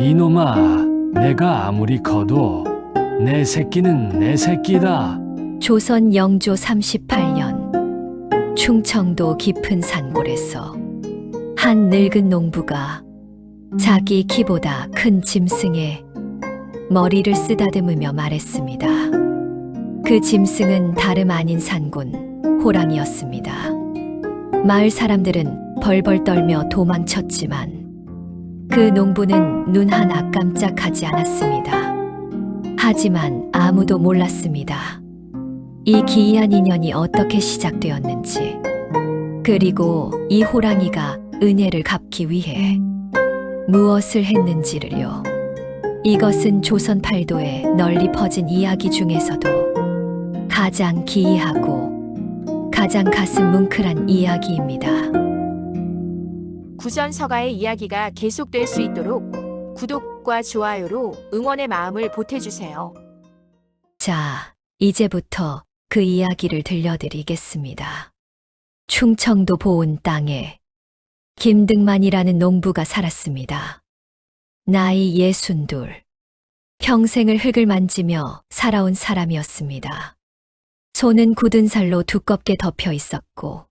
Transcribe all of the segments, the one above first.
이놈아, 내가 아무리 커도 내 새끼는 내 새끼다. 조선 영조 38년 충청도 깊은 산골에서 한 늙은 농부가 자기 키보다 큰 짐승에 머리를 쓰다듬으며 말했습니다. 그 짐승은 다름 아닌 산군 호랑이였습니다. 마을 사람들은 벌벌 떨며 도망쳤지만 그 농부는 눈 하나 깜짝하지 않았습니다. 하지만 아무도 몰랐습니다. 이 기이한 인연이 어떻게 시작되었는지, 그리고 이 호랑이가 은혜를 갚기 위해 무엇을 했는지를요. 이것은 조선 팔도에 널리 퍼진 이야기 중에서도 가장 기이하고 가장 가슴 뭉클한 이야기입니다. 구전서가의 이야기가 계속될 수 있도록 구독과 좋아요로 응원의 마음을 보태주세요. 자, 이제부터 그 이야기를 들려드리겠습니다. 충청도 보은 땅에 김등만이라는 농부가 살았습니다. 나이 62. 평생을 흙을 만지며 살아온 사람이었습니다. 손은 굳은 살로 두껍게 덮여 있었고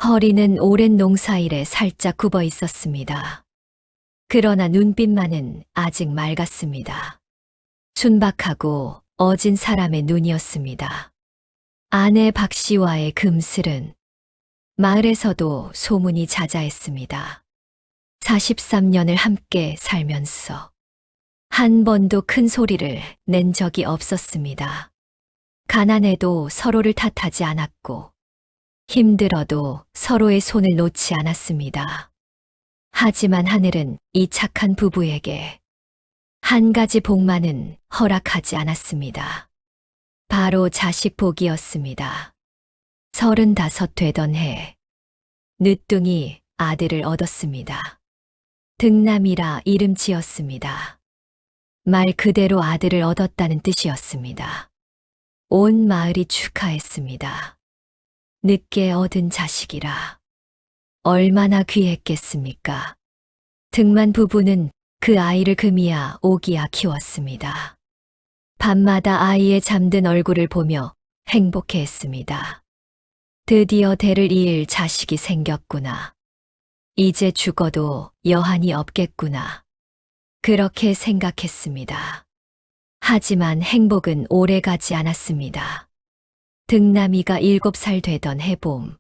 허리는 오랜 농사일에 살짝 굽어 있었습니다. 그러나 눈빛만은 아직 맑았습니다. 순박하고 어진 사람의 눈이었습니다. 아내 박씨와의 금슬은 마을에서도 소문이 자자했습니다. 43년을 함께 살면서 한 번도 큰 소리를 낸 적이 없었습니다. 가난해도 서로를 탓하지 않았고 힘들어도 서로의 손을 놓지 않았습니다. 하지만 하늘은 이 착한 부부에게 한 가지 복만은 허락하지 않았습니다. 바로 자식 복이었습니다. 35 되던 해, 늦둥이 아들을 얻었습니다. 등남이라 이름 지었습니다. 말 그대로 아들을 얻었다는 뜻이었습니다. 온 마을이 축하했습니다. 늦게 얻은 자식이라 얼마나 귀했겠습니까? 등만 부부는 그 아이를 금이야 오기야 키웠습니다. 밤마다 아이의 잠든 얼굴을 보며 행복해했습니다. 드디어 대를 이을 자식이 생겼구나. 이제 죽어도 여한이 없겠구나. 그렇게 생각했습니다. 하지만 행복은 오래가지 않았습니다. 등남이가 7살 되던 해봄,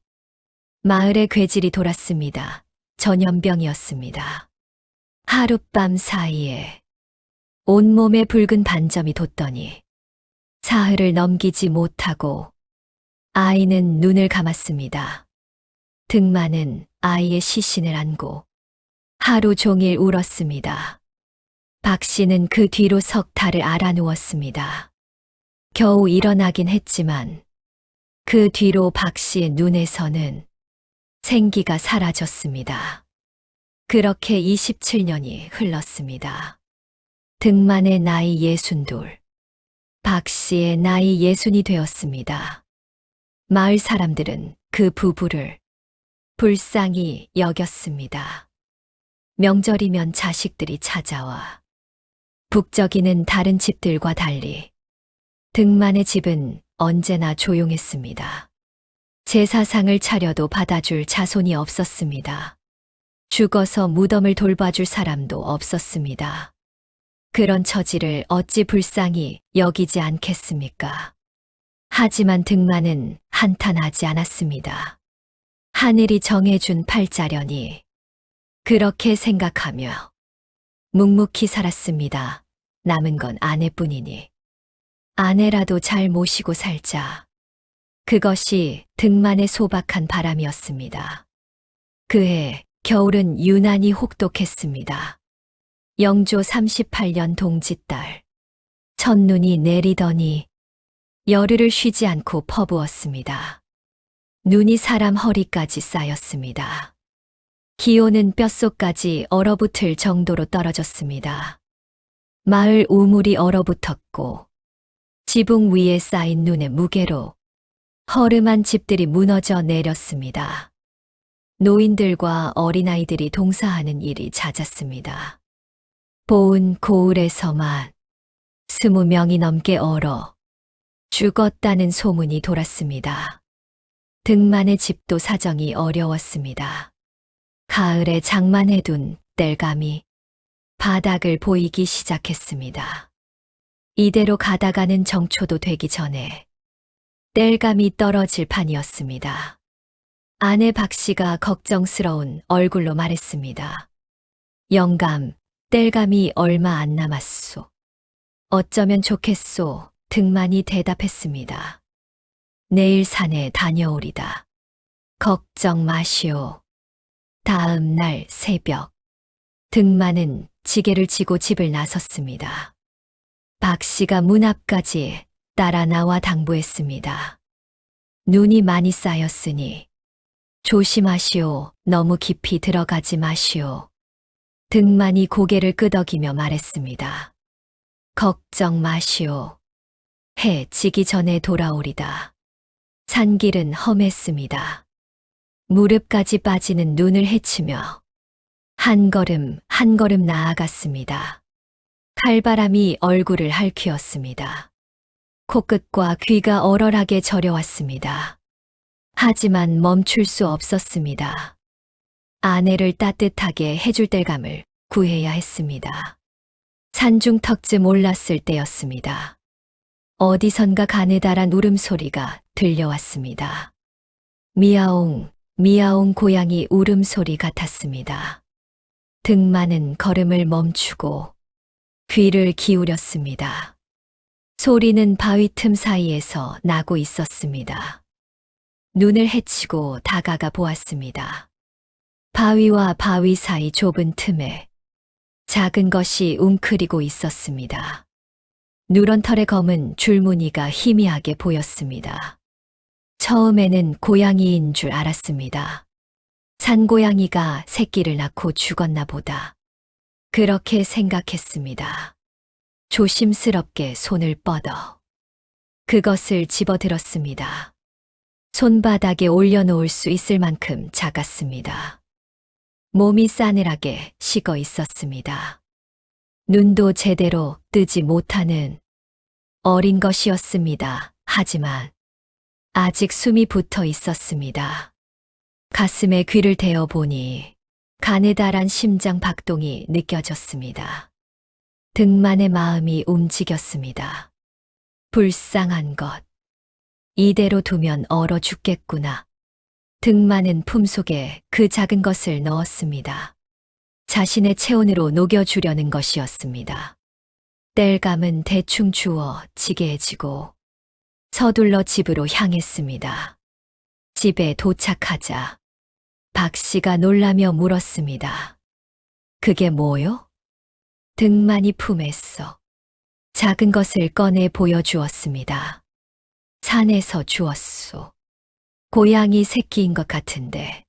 마을에 괴질이 돌았습니다. 전염병이었습니다. 하룻밤 사이에 온몸에 붉은 반점이 돋더니 사흘을 넘기지 못하고 아이는 눈을 감았습니다. 등만은 아이의 시신을 안고 하루 종일 울었습니다. 박씨는 그 뒤로 석 달을 알아누웠습니다. 겨우 일어나긴 했지만 그 뒤로 박씨의 눈에서는 생기가 사라졌습니다. 그렇게 27년이 흘렀습니다. 등만의 나이 62, 박씨의 나이 60이 되었습니다. 마을 사람들은 그 부부를 불쌍히 여겼습니다. 명절이면 자식들이 찾아와 북적이는 다른 집들과 달리 등만의 집은 언제나 조용했습니다. 제사상을 차려도 받아줄 자손이 없었습니다. 죽어서 무덤을 돌봐줄 사람도 없었습니다. 그런 처지를 어찌 불쌍히 여기지 않겠습니까? 하지만 등만은 한탄하지 않았습니다. 하늘이 정해준 팔자려니 그렇게 생각하며 묵묵히 살았습니다. 남은 건 아내뿐이니 아내라도 잘 모시고 살자. 그것이 등만의 소박한 바람이었습니다. 그해 겨울은 유난히 혹독했습니다. 영조 38년 동짓달, 첫눈이 내리더니 열흘을 쉬지 않고 퍼부었습니다. 눈이 사람 허리까지 쌓였습니다. 기온은 뼛속까지 얼어붙을 정도로 떨어졌습니다. 마을 우물이 얼어붙었고 지붕 위에 쌓인 눈의 무게로 허름한 집들이 무너져 내렸습니다. 노인들과 어린아이들이 동사하는 일이 잦았습니다. 보은 고을에서만 20명이 넘게 얼어 죽었다는 소문이 돌았습니다. 등만의 집도 사정이 어려웠습니다. 가을에 장만해둔 땔감이 바닥을 보이기 시작했습니다. 이대로 가다가는 정초도 되기 전에 땔감이 떨어질 판이었습니다. 아내 박 씨가 걱정스러운 얼굴로 말했습니다. 영감, 땔감이 얼마 안 남았소. 어쩌면 좋겠소. 등만이 대답했습니다. 내일 산에 다녀오리다. 걱정 마시오. 다음 날 새벽, 등만은 지게를 지고 집을 나섰습니다. 박 씨가 문 앞까지 따라 나와 당부했습니다. 눈이 많이 쌓였으니 조심하시오. 너무 깊이 들어가지 마시오. 등만이 고개를 끄덕이며 말했습니다. 걱정 마시오. 해 지기 전에 돌아오리다. 산길은 험했습니다. 무릎까지 빠지는 눈을 헤치며 한 걸음 한 걸음 나아갔습니다. 칼바람이 얼굴을 핥히었습니다. 코끝과 귀가 얼얼하게 저려왔습니다. 하지만 멈출 수 없었습니다. 아내를 따뜻하게 해줄 땔감을 구해야 했습니다. 산중턱쯤 올랐을 때였습니다. 어디선가 가느다란 울음소리가 들려왔습니다. 미야옹, 미야옹 고양이 울음소리 같았습니다. 등만은 걸음을 멈추고 귀를 기울였습니다. 소리는 바위 틈 사이에서 나고 있었습니다. 눈을 헤치고 다가가 보았습니다. 바위와 바위 사이 좁은 틈에 작은 것이 웅크리고 있었습니다. 누런 털의 검은 줄무늬가 희미하게 보였습니다. 처음에는 고양이인 줄 알았습니다. 산고양이가 새끼를 낳고 죽었나 보다. 그렇게 생각했습니다. 조심스럽게 손을 뻗어 그것을 집어들었습니다. 손바닥에 올려놓을 수 있을 만큼 작았습니다. 몸이 싸늘하게 식어 있었습니다. 눈도 제대로 뜨지 못하는 어린 것이었습니다. 하지만 아직 숨이 붙어 있었습니다. 가슴에 귀를 대어 보니 가느다란 심장 박동이 느껴졌습니다. 등만의 마음이 움직였습니다. 불쌍한 것. 이대로 두면 얼어 죽겠구나. 등만은 품속에 그 작은 것을 넣었습니다. 자신의 체온으로 녹여주려는 것이었습니다. 땔감은 대충 주워 지게에 지고 서둘러 집으로 향했습니다. 집에 도착하자 박 씨가 놀라며 물었습니다. 그게 뭐요? 등만이 품에서 작은 것을 꺼내 보여주었습니다. 산에서 주웠소. 고양이 새끼인 것 같은데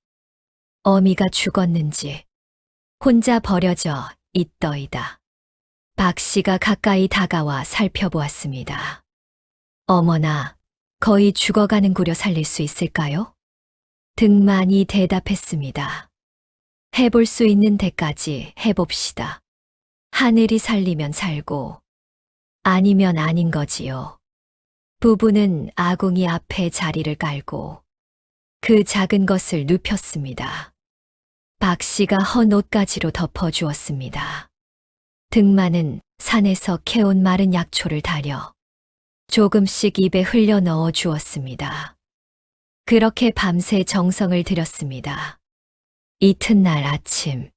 어미가 죽었는지 혼자 버려져 있더이다. 박 씨가 가까이 다가와 살펴보았습니다. 어머나, 거의 죽어가는구려 살릴 수 있을까요? 등만이 대답했습니다. 해볼 수 있는 데까지 해봅시다. 하늘이 살리면 살고 아니면 아닌 거지요. 부부는 아궁이 앞에 자리를 깔고 그 작은 것을 눕혔습니다. 박 씨가 헌 옷가지로 덮어주었습니다. 등만은 산에서 캐온 마른 약초를 다려 조금씩 입에 흘려 넣어 주었습니다. 그렇게 밤새 정성을 들였습니다. 이튿날 아침,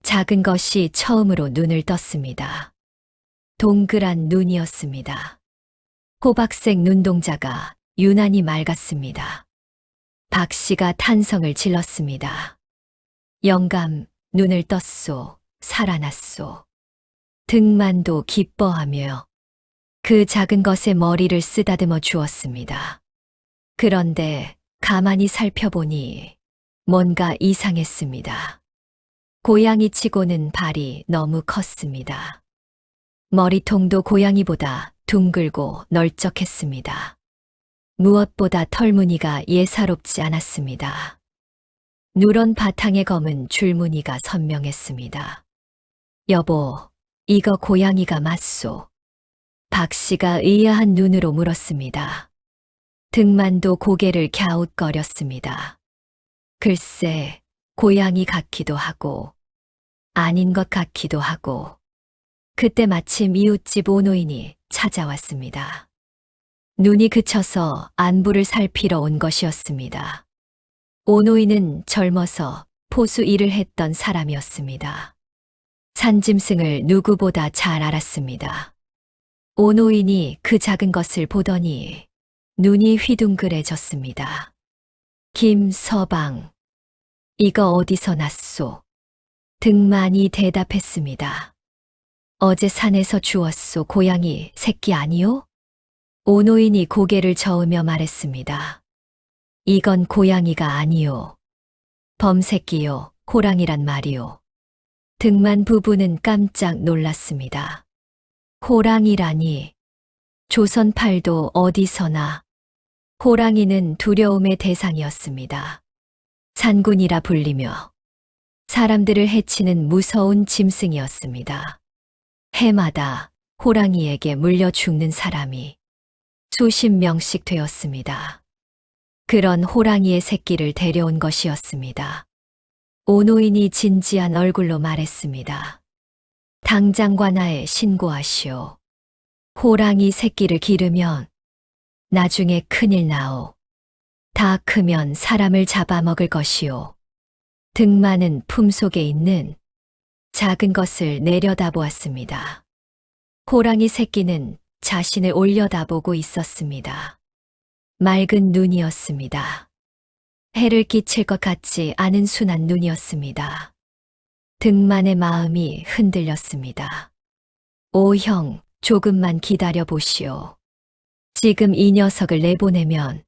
작은 것이 처음으로 눈을 떴습니다. 동그란 눈이었습니다. 호박색 눈동자가 유난히 맑았습니다. 박 씨가 탄성을 질렀습니다. 영감, 눈을 떴소, 살아났소. 등만도 기뻐하며 그 작은 것에 머리를 쓰다듬어 주었습니다. 그런데 가만히 살펴보니 뭔가 이상했습니다. 고양이치고는 발이 너무 컸습니다. 머리통도 고양이보다 둥글고 널쩍했습니다. 무엇보다 털무늬가 예사롭지 않았습니다. 누런 바탕의 검은 줄무늬가 선명했습니다. 여보, 이거 고양이가 맞소? 박 씨가 의아한 눈으로 물었습니다. 등만도 고개를 갸웃거렸습니다. 글쎄, 고양이 같기도 하고, 아닌 것 같기도 하고. 그때 마침 이웃집 오노인이 찾아왔습니다. 눈이 그쳐서 안부를 살피러 온 것이었습니다. 오노인은 젊어서 포수 일을 했던 사람이었습니다. 산짐승을 누구보다 잘 알았습니다. 오노인이 그 작은 것을 보더니 눈이 휘둥그레졌습니다. 김서방, 이거 어디서 났소? 등만이 대답했습니다. 어제 산에서 주웠소. 고양이 새끼 아니요? 오노인이 고개를 저으며 말했습니다. 이건 고양이가 아니요. 범새끼요, 호랑이란 말이요. 등만 부부는 깜짝 놀랐습니다. 호랑이라니. 조선팔도 어디서나. 호랑이는 두려움의 대상이었습니다. 산군이라 불리며 사람들을 해치는 무서운 짐승이었습니다. 해마다 호랑이에게 물려 죽는 사람이 수십 명씩 되었습니다. 그런 호랑이의 새끼를 데려온 것이었습니다. 오노인이 진지한 얼굴로 말했습니다. 당장 관아에 신고하시오. 호랑이 새끼를 기르면 나중에 큰일 나오. 다 크면 사람을 잡아먹을 것이오. 등만은 품속에 있는 작은 것을 내려다보았습니다. 호랑이 새끼는 자신을 올려다보고 있었습니다. 맑은 눈이었습니다. 해를 끼칠 것 같지 않은 순한 눈이었습니다. 등만의 마음이 흔들렸습니다. 오 형, 조금만 기다려 보시오. 지금 이 녀석을 내보내면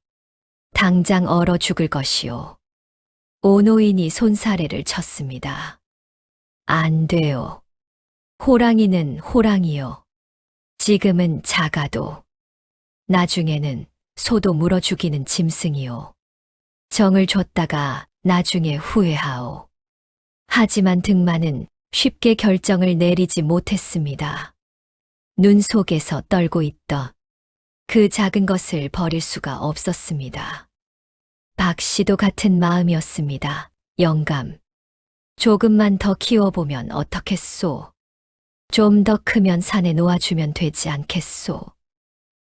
당장 얼어 죽을 것이오. 오노인이 손사래를 쳤습니다. 안 돼요. 호랑이는 호랑이요. 지금은 작아도 나중에는 소도 물어 죽이는 짐승이요. 정을 줬다가 나중에 후회하오. 하지만 등만은 쉽게 결정을 내리지 못했습니다. 눈 속에서 떨고 있던 그 작은 것을 버릴 수가 없었습니다. 박 씨도 같은 마음이었습니다. 영감, 조금만 더 키워보면 어떻겠소? 좀 더 크면 산에 놓아주면 되지 않겠소?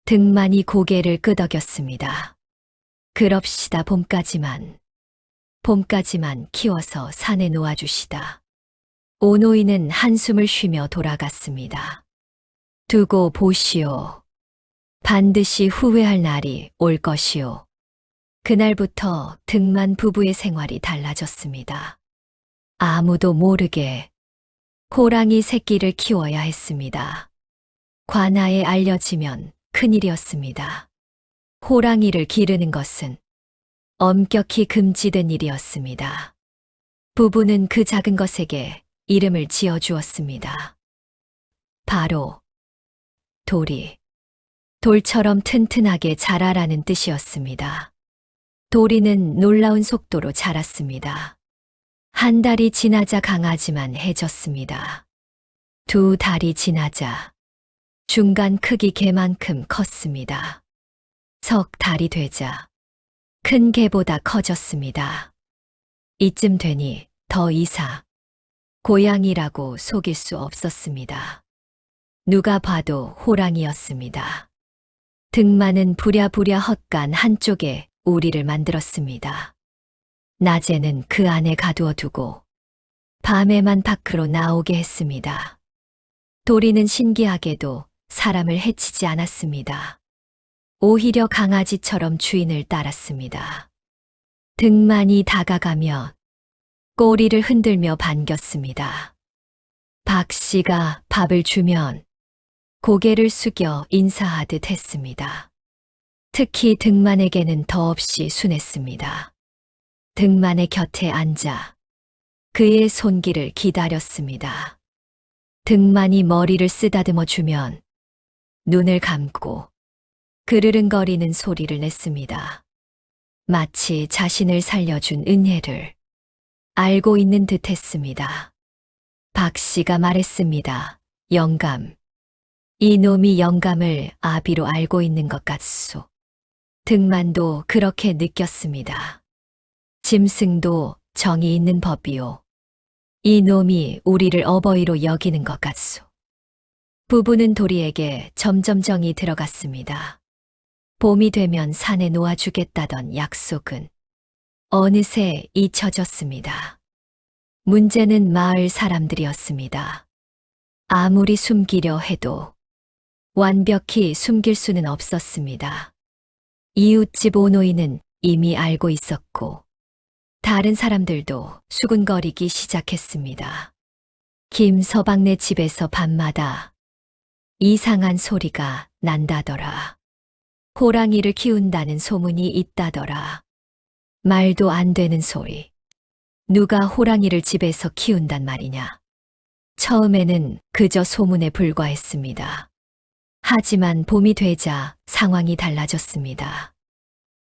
등만이 고개를 끄덕였습니다. 그럽시다. 봄까지만 키워서 산에 놓아주시다. 오노이는 한숨을 쉬며 돌아갔습니다. 두고 보시오. 반드시 후회할 날이 올 것이오. 그날부터 등만 부부의 생활이 달라졌습니다. 아무도 모르게 호랑이 새끼를 키워야 했습니다. 관아에 알려지면 큰일이었습니다. 호랑이를 기르는 것은 엄격히 금지된 일이었습니다. 부부는 그 작은 것에게 이름을 지어주었습니다. 바로 도리. 돌처럼 튼튼하게 자라라는 뜻이었습니다. 도리는 놀라운 속도로 자랐습니다. 한 달이 지나자 강아지만 해졌습니다. 두 달이 지나자 중간 크기 개만큼 컸습니다. 석 달이 되자 큰 개보다 커졌습니다. 이쯤 되니 더 이상 고양이라고 속일 수 없었습니다. 누가 봐도 호랑이였습니다. 등만은 부랴부랴 헛간 한쪽에 우리를 만들었습니다. 낮에는 그 안에 가두어 두고 밤에만 밖으로 나오게 했습니다. 도리는 신기하게도 사람을 해치지 않았습니다. 오히려 강아지처럼 주인을 따랐습니다. 등만이 다가가면 꼬리를 흔들며 반겼습니다. 박 씨가 밥을 주면 고개를 숙여 인사하듯 했습니다. 특히 등만에게는 더없이 순했습니다. 등만의 곁에 앉아 그의 손길을 기다렸습니다. 등만이 머리를 쓰다듬어 주면 눈을 감고 그르릉거리는 소리를 냈습니다. 마치 자신을 살려준 은혜를 알고 있는 듯 했습니다. 박 씨가 말했습니다. 영감. 이놈이 영감을 아비로 알고 있는 것 같소. 등만도 그렇게 느꼈습니다. 짐승도 정이 있는 법이요. 이놈이 우리를 어버이로 여기는 것 같소. 부부는 도리에게 점점 정이 들어갔습니다. 봄이 되면 산에 놓아주겠다던 약속은 어느새 잊혀졌습니다. 문제는 마을 사람들이었습니다. 아무리 숨기려 해도 완벽히 숨길 수는 없었습니다. 이웃집 오노이는 이미 알고 있었고, 다른 사람들도 수군거리기 시작했습니다. 김서방네 집에서 밤마다 이상한 소리가 난다더라. 호랑이를 키운다는 소문이 있다더라. 말도 안 되는 소리. 누가 호랑이를 집에서 키운단 말이냐. 처음에는 그저 소문에 불과했습니다. 하지만 봄이 되자 상황이 달라졌습니다.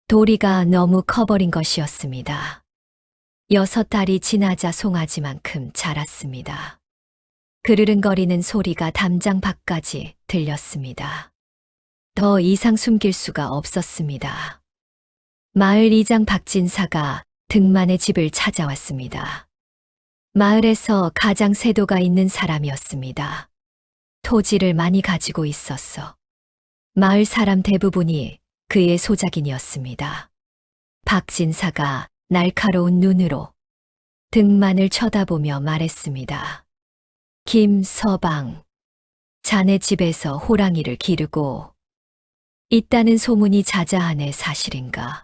도리가 너무 커버린 것이었습니다. 6달이 지나자 송아지만큼 자랐습니다. 그르릉거리는 소리가 담장 밖까지 들렸습니다. 더 이상 숨길 수가 없었습니다. 마을 이장 박진사가 등만의 집을 찾아왔습니다. 마을에서 가장 세도가 있는 사람이었습니다. 토지를 많이 가지고 있었어. 마을 사람 대부분이 그의 소작인이었습니다. 박진사가 날카로운 눈으로 등만을 쳐다보며 말했습니다. 김서방, 자네 집에서 호랑이를 기르고 있다는 소문이 자자하네. 사실인가?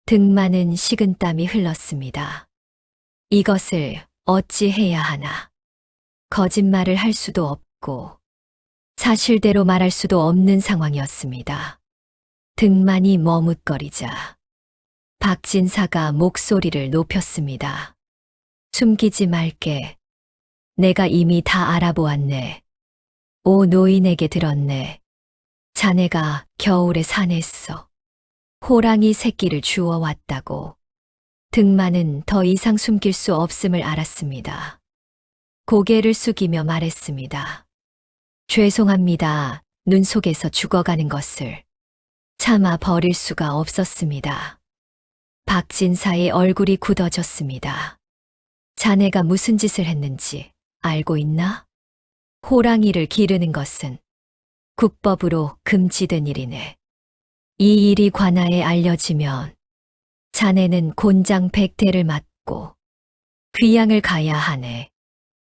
등만은 식은땀이 흘렀습니다. 이것을 어찌 해야 하나. 거짓말을 할 수도 없고 사실대로 말할 수도 없는 상황이었습니다. 등만이 머뭇거리자 박진사가 목소리를 높였습니다. 숨기지 말게. 내가 이미 다 알아보았네. 오 노인에게 들었네. 자네가 겨울에 산에서 호랑이 새끼를 주워왔다고. 등만은 더 이상 숨길 수 없음을 알았습니다. 고개를 숙이며 말했습니다. 죄송합니다. 눈 속에서 죽어가는 것을 참아 버릴 수가 없었습니다. 박진사의 얼굴이 굳어졌습니다. 자네가 무슨 짓을 했는지 알고 있나? 호랑이를 기르는 것은 국법으로 금지된 일이네. 이 일이 관아에 알려지면 자네는 곤장 100대를 맞고 귀양을 가야 하네.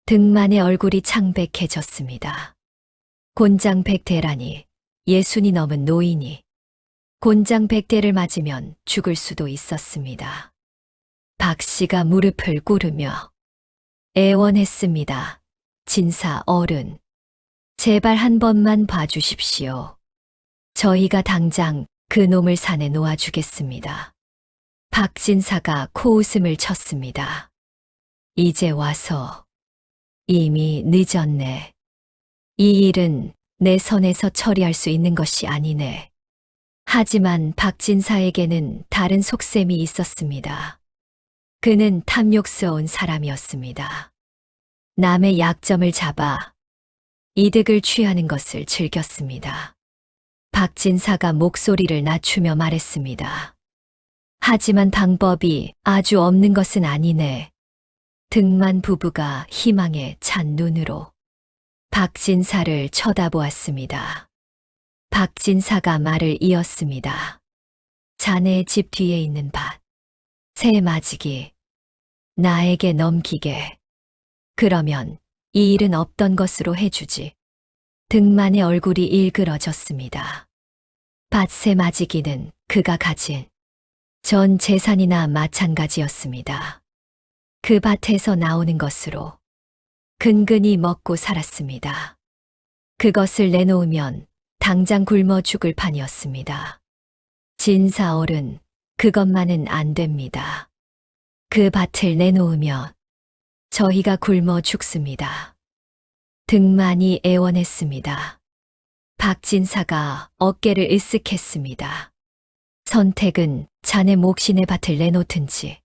등만의 얼굴이 창백해졌습니다. 곤장 100대라니 60이 넘은 노인이 곤장 100대를 맞으면 죽을 수도 있었습니다. 박 씨가 무릎을 꿇으며 애원했습니다. 진사 어른, 제발 한 번만 봐주십시오. 저희가 당장 그 놈을 산에 놓아주겠습니다. 박진사가 코웃음을 쳤습니다. 이제 와서 이미 늦었네. 이 일은 내 선에서 처리할 수 있는 것이 아니네. 하지만 박진사에게는 다른 속셈이 있었습니다. 그는 탐욕스러운 사람이었습니다. 남의 약점을 잡아 이득을 취하는 것을 즐겼습니다. 박진사가 목소리를 낮추며 말했습니다. 하지만 방법이 아주 없는 것은 아니네. 등만 부부가 희망에 찬 눈으로 박진사를 쳐다보았습니다. 박진사가 말을 이었습니다. 자네 집 뒤에 있는 밭, 새 맞이기, 나에게 넘기게. 그러면 이 일은 없던 것으로 해주지. 등만의 얼굴이 일그러졌습니다. 밭새 맞이기는 그가 가진 전 재산이나 마찬가지였습니다. 그 밭에서 나오는 것으로 근근히 먹고 살았습니다. 그것을 내놓으면 당장 굶어 죽을 판이었습니다. 진사 어른, 그것만은 안 됩니다. 그 밭을 내놓으면 저희가 굶어 죽습니다. 등만이 애원했습니다. 박진사가 어깨를 으쓱했습니다. 선택은 자네 몫이 내 밭을 내놓든지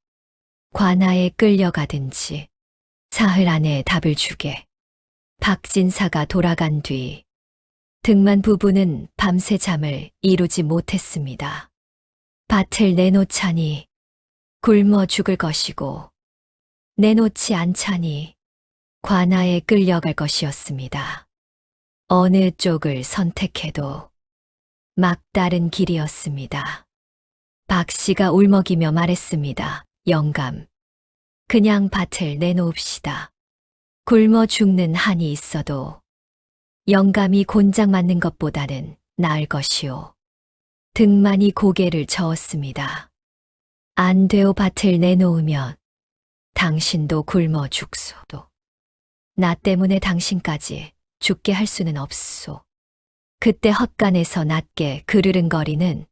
관아에 끌려가든지 사흘 안에 답을 주게. 박진사가 돌아간 뒤 등만 부부는 밤새 잠을 이루지 못했습니다. 밭을 내놓자니 굶어 죽을 것이고 내놓지 않자니 관아에 끌려갈 것이었습니다. 어느 쪽을 선택해도 막다른 길이었습니다. 박 씨가 울먹이며 말했습니다. 영감, 그냥 밭을 내놓읍시다. 굶어 죽는 한이 있어도 영감이 곤장 맞는 것보다는 나을 것이오. 등만이 고개를 저었습니다. 안 되오. 밭을 내놓으면 당신도 굶어 죽소도. 나 때문에 당신까지 죽게 할 수는 없소. 그때 헛간에서 낮게 그르릉거리는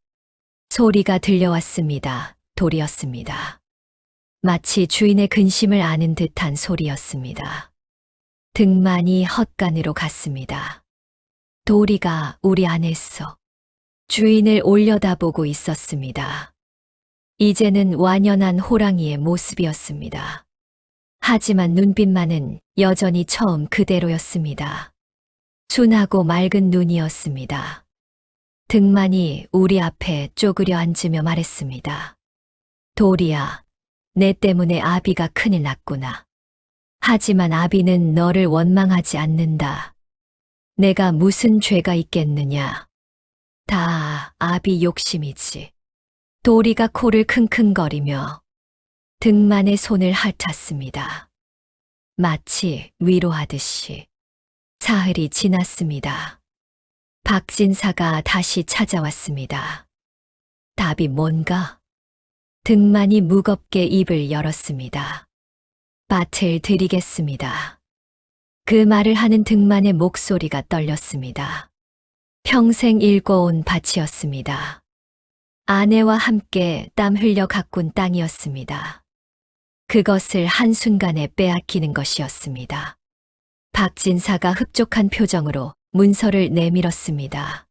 소리가 들려왔습니다. 돌이었습니다. 마치 주인의 근심을 아는 듯한 소리였습니다. 등만이 헛간으로 갔습니다. 도리가 우리 안에서 주인을 올려다보고 있었습니다. 이제는 완연한 호랑이의 모습이었습니다. 하지만 눈빛만은 여전히 처음 그대로였습니다. 순하고 맑은 눈이었습니다. 등만이 우리 앞에 쪼그려 앉으며 말했습니다. 도리야, 내 때문에 아비가 큰일 났구나. 하지만 아비는 너를 원망하지 않는다. 내가 무슨 죄가 있겠느냐. 다 아비 욕심이지. 도리가 코를 킁킁거리며 등만의 손을 핥았습니다. 마치 위로하듯이. 사흘이 지났습니다. 박진사가 다시 찾아왔습니다. 답이 뭔가? 등만이 무겁게 입을 열었습니다. 밭을 드리겠습니다. 그 말을 하는 등만의 목소리가 떨렸습니다. 평생 일궈온 밭이었습니다. 아내와 함께 땀 흘려 가꾼 땅이었습니다. 그것을 한순간에 빼앗기는 것이었습니다. 박진사가 흡족한 표정으로 문서를 내밀었습니다.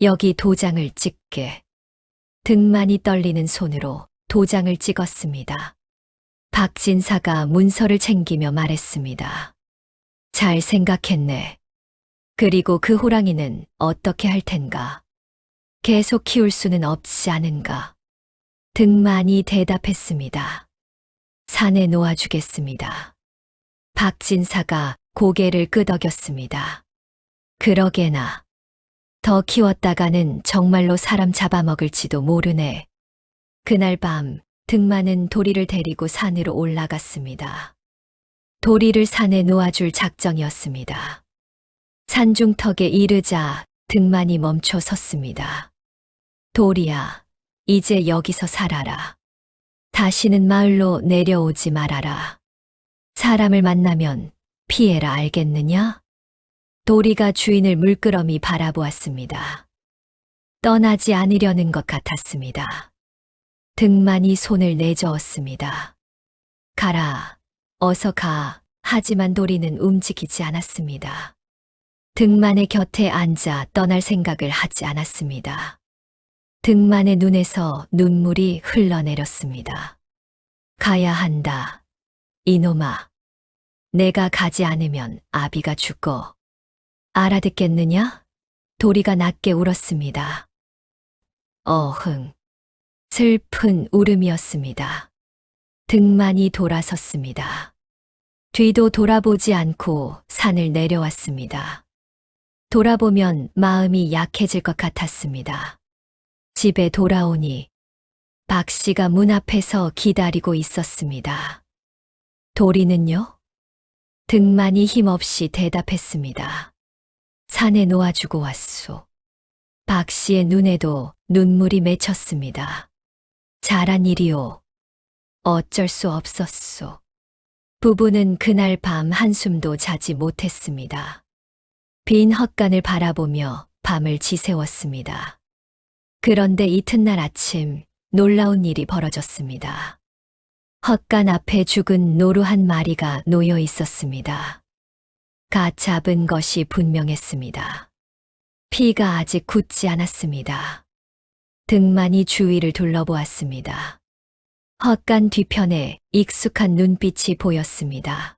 여기 도장을 찍게. 등만이 떨리는 손으로 도장을 찍었습니다. 박진사가 문서를 챙기며 말했습니다. 잘 생각했네. 그리고 그 호랑이는 어떻게 할 텐가? 계속 키울 수는 없지 않은가? 등만이 대답했습니다. 산에 놓아주겠습니다. 박진사가 고개를 끄덕였습니다. 그러게나. 더 키웠다가는 정말로 사람 잡아먹을지도 모르네. 그날 밤 등만은 도리를 데리고 산으로 올라갔습니다. 도리를 산에 놓아줄 작정이었습니다. 산중턱에 이르자 등만이 멈춰 섰습니다. 도리야, 이제 여기서 살아라. 다시는 마을로 내려오지 말아라. 사람을 만나면 피해라, 알겠느냐? 도리가 주인을 물끄러미 바라보았습니다. 떠나지 않으려는 것 같았습니다. 등만이 손을 내저었습니다. 가라, 어서 가. 하지만 도리는 움직이지 않았습니다. 등만의 곁에 앉아 떠날 생각을 하지 않았습니다. 등만의 눈에서 눈물이 흘러내렸습니다. 가야 한다. 이놈아. 내가 가지 않으면 아비가 죽어. 알아듣겠느냐? 도리가 낮게 울었습니다. 어흥. 슬픈 울음이었습니다. 등만이 돌아섰습니다. 뒤도 돌아보지 않고 산을 내려왔습니다. 돌아보면 마음이 약해질 것 같았습니다. 집에 돌아오니 박 씨가 문 앞에서 기다리고 있었습니다. 도리는요? 등만이 힘없이 대답했습니다. 산에 놓아주고 왔소. 박 씨의 눈에도 눈물이 맺혔습니다. 잘한 일이오. 어쩔 수 없었소. 부부는 그날 밤 한숨도 자지 못했습니다. 빈 헛간을 바라보며 밤을 지새웠습니다. 그런데 이튿날 아침 놀라운 일이 벌어졌습니다. 헛간 앞에 죽은 노루 한 마리가 놓여 있었습니다. 갓 잡은 것이 분명했습니다. 피가 아직 굳지 않았습니다. 등만이 주위를 둘러보았습니다. 헛간 뒤편에 익숙한 눈빛이 보였습니다.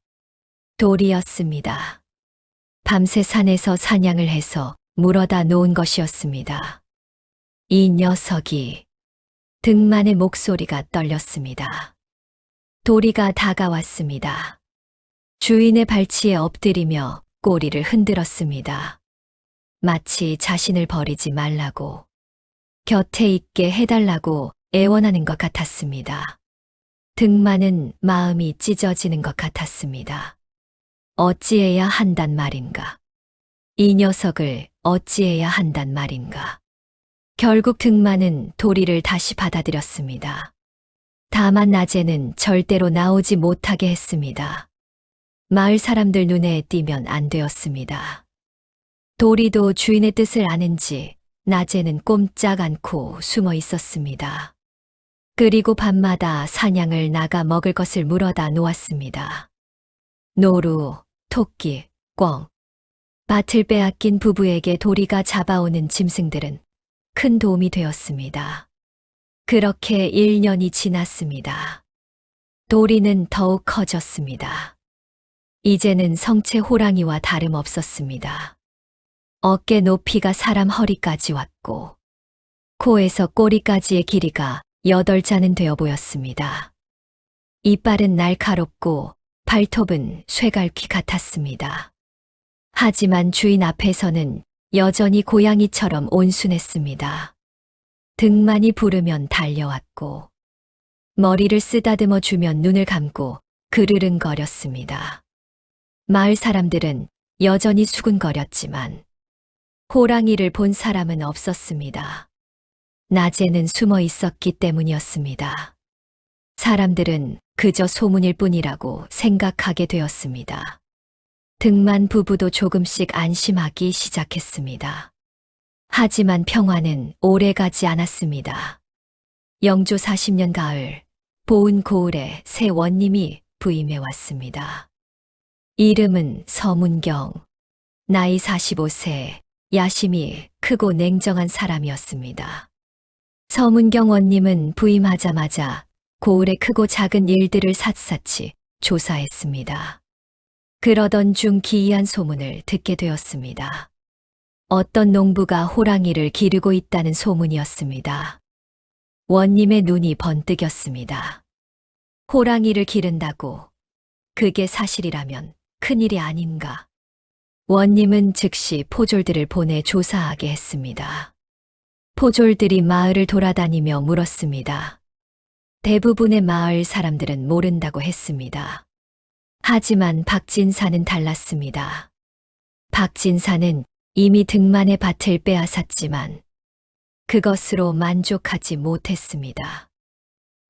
도리였습니다. 밤새 산에서 사냥을 해서 물어다 놓은 것이었습니다. 이 녀석이 등만의 목소리가 떨렸습니다. 도리가 다가왔습니다. 주인의 발치에 엎드리며 꼬리를 흔들었습니다. 마치 자신을 버리지 말라고, 곁에 있게 해달라고 애원하는 것 같았습니다. 등만은 마음이 찢어지는 것 같았습니다. 어찌해야 한단 말인가? 이 녀석을 어찌해야 한단 말인가? 결국 등만은 도리를 다시 받아들였습니다. 다만 낮에는 절대로 나오지 못하게 했습니다. 마을 사람들 눈에 띄면 안 되었습니다. 도리도 주인의 뜻을 아는지 낮에는 꼼짝 않고 숨어 있었습니다. 그리고 밤마다 사냥을 나가 먹을 것을 물어다 놓았습니다. 노루, 토끼, 꿩. 밭을 빼앗긴 부부에게 도리가 잡아오는 짐승들은 큰 도움이 되었습니다. 그렇게 1년이 지났습니다. 도리는 더욱 커졌습니다. 이제는 성체 호랑이와 다름없었습니다. 어깨 높이가 사람 허리까지 왔고 코에서 꼬리까지의 길이가 8자는 되어 보였습니다. 이빨은 날카롭고 발톱은 쇠갈퀴 같았습니다. 하지만 주인 앞에서는 여전히 고양이처럼 온순했습니다. 등만이 부르면 달려왔고 머리를 쓰다듬어 주면 눈을 감고 그르릉거렸습니다. 마을 사람들은 여전히 수군거렸지만 호랑이를 본 사람은 없었습니다. 낮에는 숨어 있었기 때문이었습니다. 사람들은 그저 소문일 뿐이라고 생각하게 되었습니다. 등만 부부도 조금씩 안심하기 시작했습니다. 하지만 평화는 오래가지 않았습니다. 영조 40년 가을, 보은 고을에 새 원님이 부임해 왔습니다. 이름은 서문경, 나이 45세, 야심이 크고 냉정한 사람이었습니다. 서문경 원님은 부임하자마자 고을의 크고 작은 일들을 샅샅이 조사했습니다. 그러던 중 기이한 소문을 듣게 되었습니다. 어떤 농부가 호랑이를 기르고 있다는 소문이었습니다. 원님의 눈이 번뜩였습니다. 호랑이를 기른다고? 그게 사실이라면 큰일이 아닌가? 원님은 즉시 포졸들을 보내 조사하게 했습니다. 포졸들이 마을을 돌아다니며 물었습니다. 대부분의 마을 사람들은 모른다고 했습니다. 하지만 박진사는 달랐습니다. 박진사는 이미 등만의 밭을 빼앗았지만 그것으로 만족하지 못했습니다.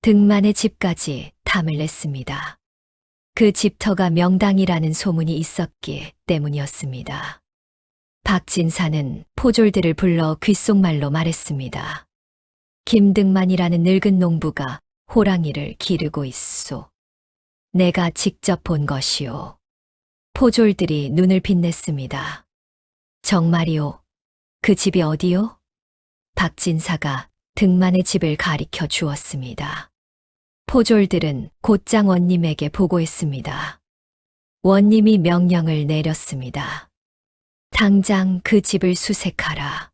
등만의 집까지 탐을 냈습니다. 그 집터가 명당이라는 소문이 있었기 때문이었습니다. 박진사는 포졸들을 불러 귓속말로 말했습니다. 김등만이라는 늙은 농부가 호랑이를 기르고 있소. 내가 직접 본 것이오. 포졸들이 눈을 빛냈습니다. 정말이오? 그 집이 어디요? 박진사가 등만의 집을 가리켜 주었습니다. 포졸들은 곧장 원님에게 보고했습니다. 원님이 명령을 내렸습니다. 당장 그 집을 수색하라.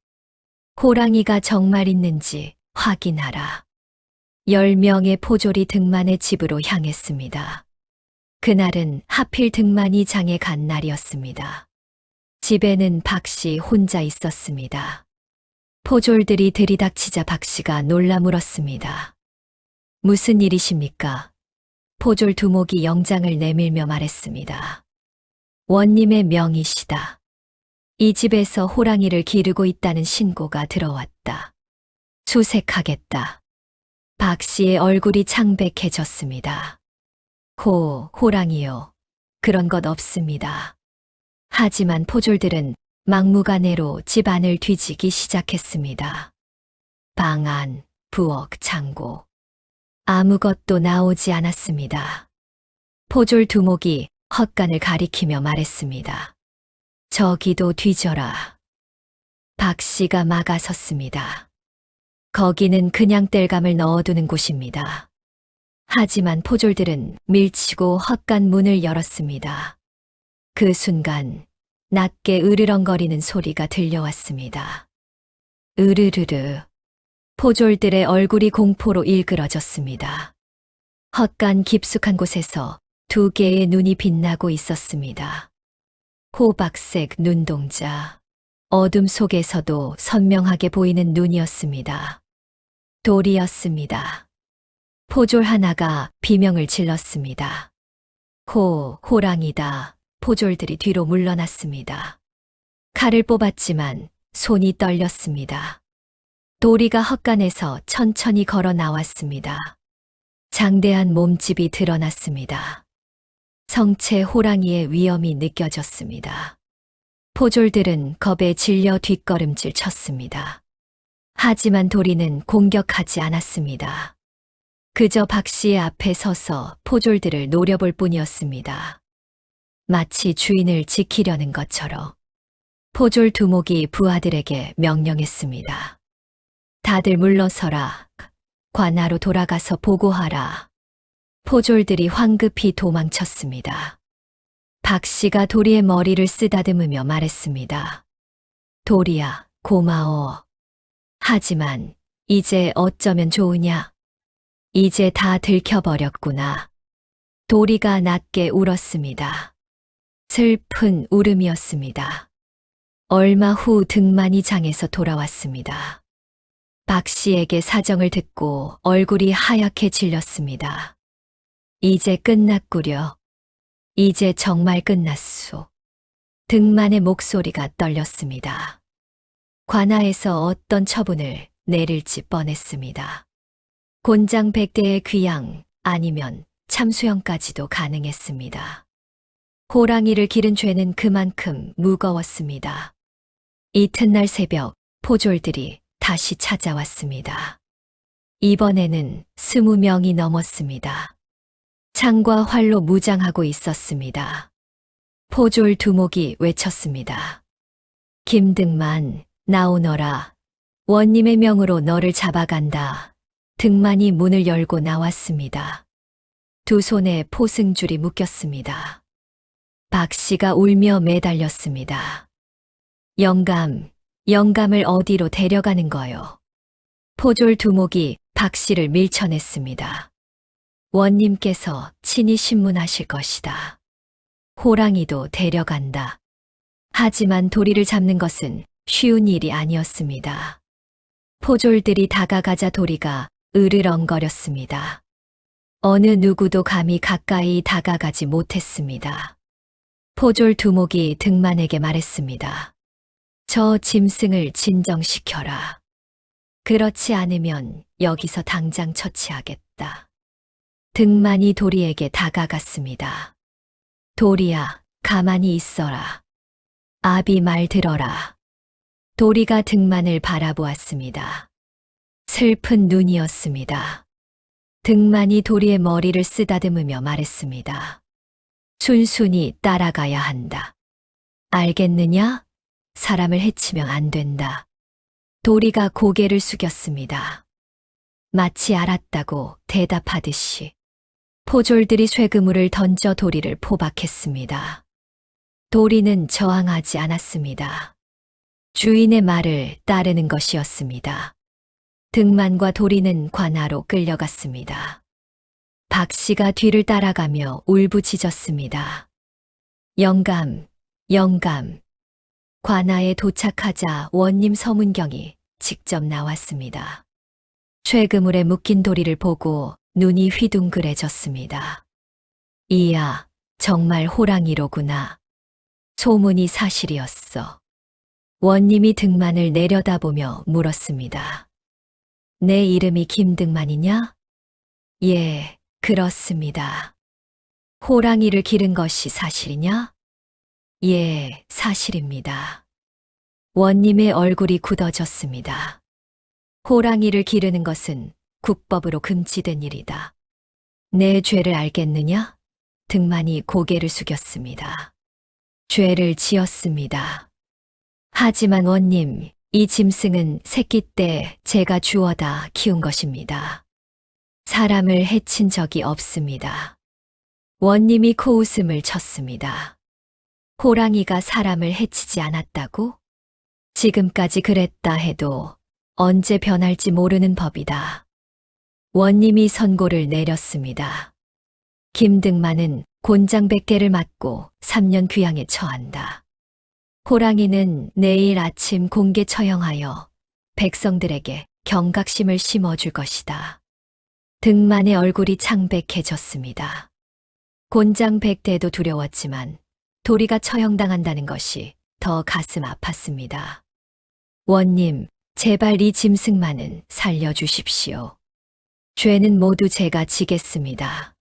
호랑이가 정말 있는지 확인하라. 10명의 포졸이 등만의 집으로 향했습니다. 그날은 하필 등만이 장에 간 날이었습니다. 집에는 박씨 혼자 있었습니다. 포졸들이 들이닥치자 박씨가 놀라 물었습니다. 무슨 일이십니까? 포졸 두목이 영장을 내밀며 말했습니다. 원님의 명이시다. 이 집에서 호랑이를 기르고 있다는 신고가 들어왔다. 수색하겠다. 박 씨의 얼굴이 창백해졌습니다. 호랑이요. 그런 것 없습니다. 하지만 포졸들은 막무가내로 집 안을 뒤지기 시작했습니다. 방 안, 부엌, 창고. 아무것도 나오지 않았습니다. 포졸 두목이 헛간을 가리키며 말했습니다. 저기도 뒤져라. 박 씨가 막아섰습니다. 거기는 그냥 땔감을 넣어두는 곳입니다. 하지만 포졸들은 밀치고 헛간 문을 열었습니다. 그 순간 낮게 으르렁거리는 소리가 들려왔습니다. 으르르르. 포졸들의 얼굴이 공포로 일그러졌습니다. 헛간 깊숙한 곳에서 두 개의 눈이 빛나고 있었습니다. 호박색 눈동자. 어둠 속에서도 선명하게 보이는 눈이었습니다. 돌이었습니다. 포졸 하나가 비명을 질렀습니다. 호랑이다. 포졸들이 뒤로 물러났습니다. 칼을 뽑았지만 손이 떨렸습니다. 도리가 헛간에서 천천히 걸어 나왔습니다. 장대한 몸집이 드러났습니다. 성체 호랑이의 위험이 느껴졌습니다. 포졸들은 겁에 질려 뒷걸음질 쳤습니다. 하지만 도리는 공격하지 않았습니다. 그저 박 씨의 앞에 서서 포졸들을 노려볼 뿐이었습니다. 마치 주인을 지키려는 것처럼. 포졸 두목이 부하들에게 명령했습니다. 다들 물러서라. 관하로 돌아가서 보고하라. 포졸들이 황급히 도망쳤습니다. 박 씨가 도리의 머리를 쓰다듬으며 말했습니다. 도리야, 고마워. 하지만 이제 어쩌면 좋으냐? 이제 다 들켜버렸구나. 도리가 낮게 울었습니다. 슬픈 울음이었습니다. 얼마 후 등만이 장에서 돌아왔습니다. 박 씨에게 사정을 듣고 얼굴이 하얗게 질렸습니다. 이제 끝났구려. 이제 정말 끝났소. 등만의 목소리가 떨렸습니다. 관하에서 어떤 처분을 내릴지 뻔했습니다. 곤장 100대의 귀양 아니면 참수형까지도 가능했습니다. 호랑이를 기른 죄는 그만큼 무거웠습니다. 이튿날 새벽 포졸들이 다시 찾아왔습니다. 이번에는 20명이 넘었습니다. 창과 활로 무장하고 있었습니다. 포졸 두목이 외쳤습니다. 김등만, 나오너라. 원님의 명으로 너를 잡아간다. 등만이 문을 열고 나왔습니다. 두 손에 포승줄이 묶였습니다. 박 씨가 울며 매달렸습니다. 영감을 어디로 데려가는 거요? 포졸 두목이 박 씨를 밀쳐냈습니다. 원님께서 친히 신문하실 것이다. 호랑이도 데려간다. 하지만 도리를 잡는 것은 쉬운 일이 아니었습니다. 포졸들이 다가가자 도리가 으르렁거렸습니다. 어느 누구도 감히 가까이 다가가지 못했습니다. 포졸 두목이 등만에게 말했습니다. 저 짐승을 진정시켜라. 그렇지 않으면 여기서 당장 처치하겠다. 등만이 도리에게 다가갔습니다. 도리야, 가만히 있어라. 아비 말 들어라. 도리가 등만을 바라보았습니다. 슬픈 눈이었습니다. 등만이 도리의 머리를 쓰다듬으며 말했습니다. 순순히 따라가야 한다. 알겠느냐? 사람을 해치면 안 된다. 도리가 고개를 숙였습니다. 마치 알았다고 대답하듯이. 포졸들이 쇠그물을 던져 도리를 포박했습니다. 도리는 저항하지 않았습니다. 주인의 말을 따르는 것이었습니다. 등만과 도리는 관하로 끌려갔습니다. 박 씨가 뒤를 따라가며 울부짖었습니다. 영감. 관하에 도착하자 원님 서문경이 직접 나왔습니다. 쇠그물에 묶인 도리를 보고 눈이 휘둥그레졌습니다. 이야, 정말 호랑이로구나. 소문이 사실이었어. 원님이 등만을 내려다보며 물었습니다. 내 이름이 김등만이냐? 예, 그렇습니다. 호랑이를 기른 것이 사실이냐? 예, 사실입니다. 원님의 얼굴이 굳어졌습니다. 호랑이를 기르는 것은 국법으로 금지된 일이다. 내 죄를 알겠느냐? 등만이 고개를 숙였습니다. 죄를 지었습니다. 하지만 원님, 이 짐승은 새끼 때 제가 주워다 키운 것입니다. 사람을 해친 적이 없습니다. 원님이 코웃음을 쳤습니다. 호랑이가 사람을 해치지 않았다고? 지금까지 그랬다 해도 언제 변할지 모르는 법이다. 원님이 선고를 내렸습니다. 김등만은 곤장 100개를 맞고 3년 귀양에 처한다. 호랑이는 내일 아침 공개 처형하여 백성들에게 경각심을 심어줄 것이다. 등만의 얼굴이 창백해졌습니다. 곤장 100대도 두려웠지만 도리가 처형당한다는 것이 더 가슴 아팠습니다. 원님, 제발 이 짐승만은 살려주십시오. 죄는 모두 제가 지겠습니다.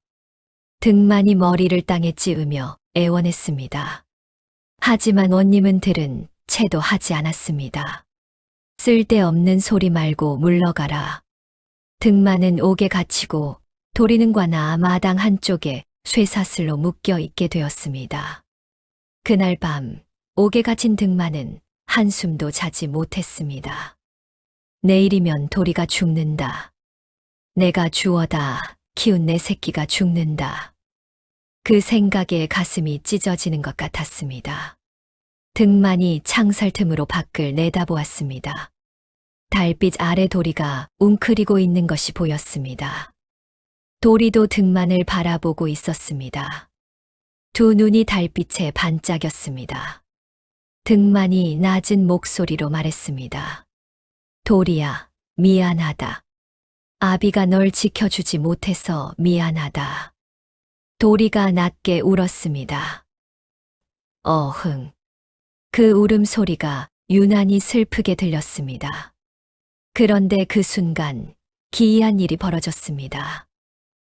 등만이 머리를 땅에 찌으며 애원했습니다. 하지만 원님은 들은 채도 하지 않았습니다. 쓸데없는 소리 말고 물러가라. 등만은 옥에 갇히고 도리는 관아 마당 한쪽에 쇠사슬로 묶여 있게 되었습니다. 그날 밤 옥에 갇힌 등만은 한숨도 자지 못했습니다. 내일이면 도리가 죽는다. 내가 주워다 키운 내 새끼가 죽는다. 그 생각에 가슴이 찢어지는 것 같았습니다. 등만이 창살 틈으로 밖을 내다보았습니다. 달빛 아래 도리가 웅크리고 있는 것이 보였습니다. 도리도 등만을 바라보고 있었습니다. 두 눈이 달빛에 반짝였습니다. 등만이 낮은 목소리로 말했습니다. 도리야, 미안하다. 아비가 널 지켜주지 못해서 미안하다. 도리가 낮게 울었습니다. 어흥. 그 울음소리가 유난히 슬프게 들렸습니다. 그런데 그 순간 기이한 일이 벌어졌습니다.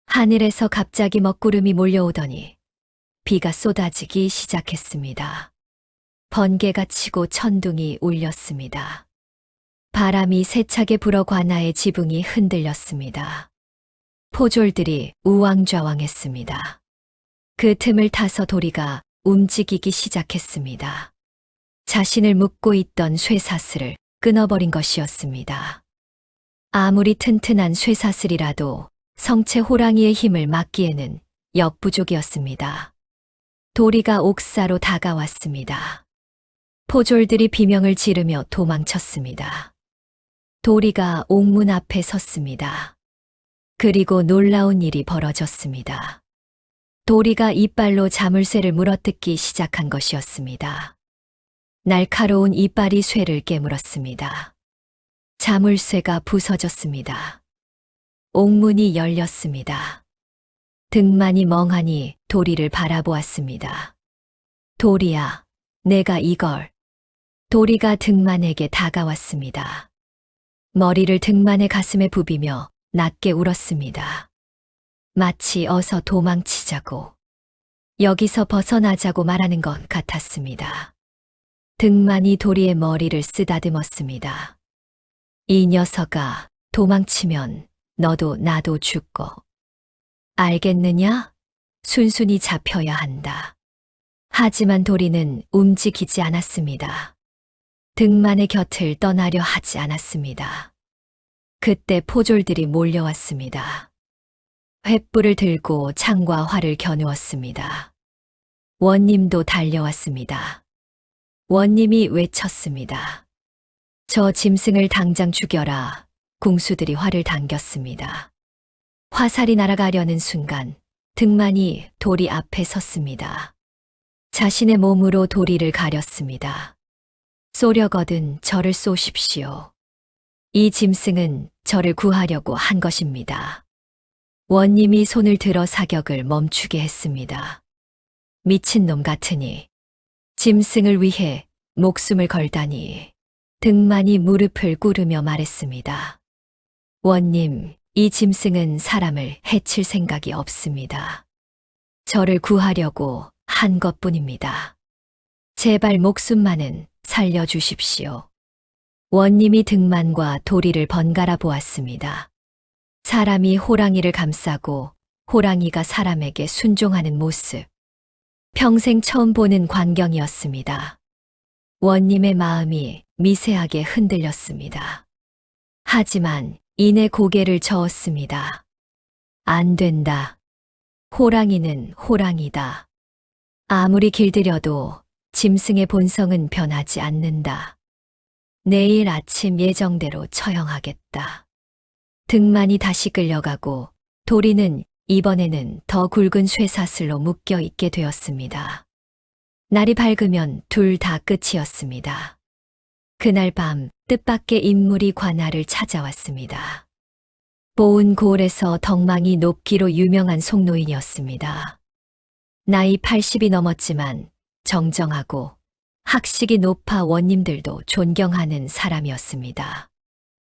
하늘에서 갑자기 먹구름이 몰려오더니 비가 쏟아지기 시작했습니다. 번개가 치고 천둥이 울렸습니다. 바람이 세차게 불어 관아의 지붕이 흔들렸습니다. 포졸들이 우왕좌왕했습니다. 그 틈을 타서 도리가 움직이기 시작했습니다. 자신을 묶고 있던 쇠사슬을 끊어버린 것이었습니다. 아무리 튼튼한 쇠사슬이라도 성체 호랑이의 힘을 막기에는 역부족이었습니다. 도리가 옥사로 다가왔습니다. 포졸들이 비명을 지르며 도망쳤습니다. 도리가 옥문 앞에 섰습니다. 그리고 놀라운 일이 벌어졌습니다. 도리가 이빨로 자물쇠를 물어뜯기 시작한 것이었습니다. 날카로운 이빨이 쇠를 깨물었습니다. 자물쇠가 부서졌습니다. 옥문이 열렸습니다. 등만이 멍하니 도리를 바라보았습니다. 도리야, 내가 이걸. 도리가 등만에게 다가왔습니다. 머리를 등만의 가슴에 부비며 낮게 울었습니다. 마치 어서 도망치자고, 여기서 벗어나자고 말하는 것 같았습니다. 등만이 도리의 머리를 쓰다듬었습니다. 이 녀석아, 도망치면 너도 나도 죽고. 알겠느냐? 순순히 잡혀야 한다. 하지만 도리는 움직이지 않았습니다. 등만의 곁을 떠나려 하지 않았습니다. 그때 포졸들이 몰려왔습니다. 횃불을 들고 창과 활을 겨누었습니다. 원님도 달려왔습니다. 원님이 외쳤습니다. 저 짐승을 당장 죽여라. 궁수들이 활을 당겼습니다. 화살이 날아가려는 순간 등만이 도리 앞에 섰습니다. 자신의 몸으로 도리를 가렸습니다. 쏘려거든 저를 쏘십시오. 이 짐승은 저를 구하려고 한 것입니다. 원님이 손을 들어 사격을 멈추게 했습니다. 미친놈 같으니, 짐승을 위해 목숨을 걸다니. 등만이 무릎을 꿇으며 말했습니다. 원님, 이 짐승은 사람을 해칠 생각이 없습니다. 저를 구하려고 한 것뿐입니다. 제발 목숨만은 살려주십시오. 원님이 등만과 도리를 번갈아 보았습니다. 사람이 호랑이를 감싸고 호랑이가 사람에게 순종하는 모습. 평생 처음 보는 광경이었습니다. 원님의 마음이 미세하게 흔들렸습니다. 하지만 이내 고개를 저었습니다. 안 된다. 호랑이는 호랑이다. 아무리 길들여도 짐승의 본성은 변하지 않는다. 내일 아침 예정대로 처형하겠다. 등만이 다시 끌려가고 도리는 이번에는 더 굵은 쇠사슬로 묶여 있게 되었습니다. 날이 밝으면 둘 다 끝이었습니다. 그날 밤 뜻밖의 인물이 관아를 찾아왔습니다. 보은 고을에서 덕망이 높기로 유명한 송노인이었습니다. 나이 80이 넘었지만 정정하고 학식이 높아 원님들도 존경하는 사람이었습니다.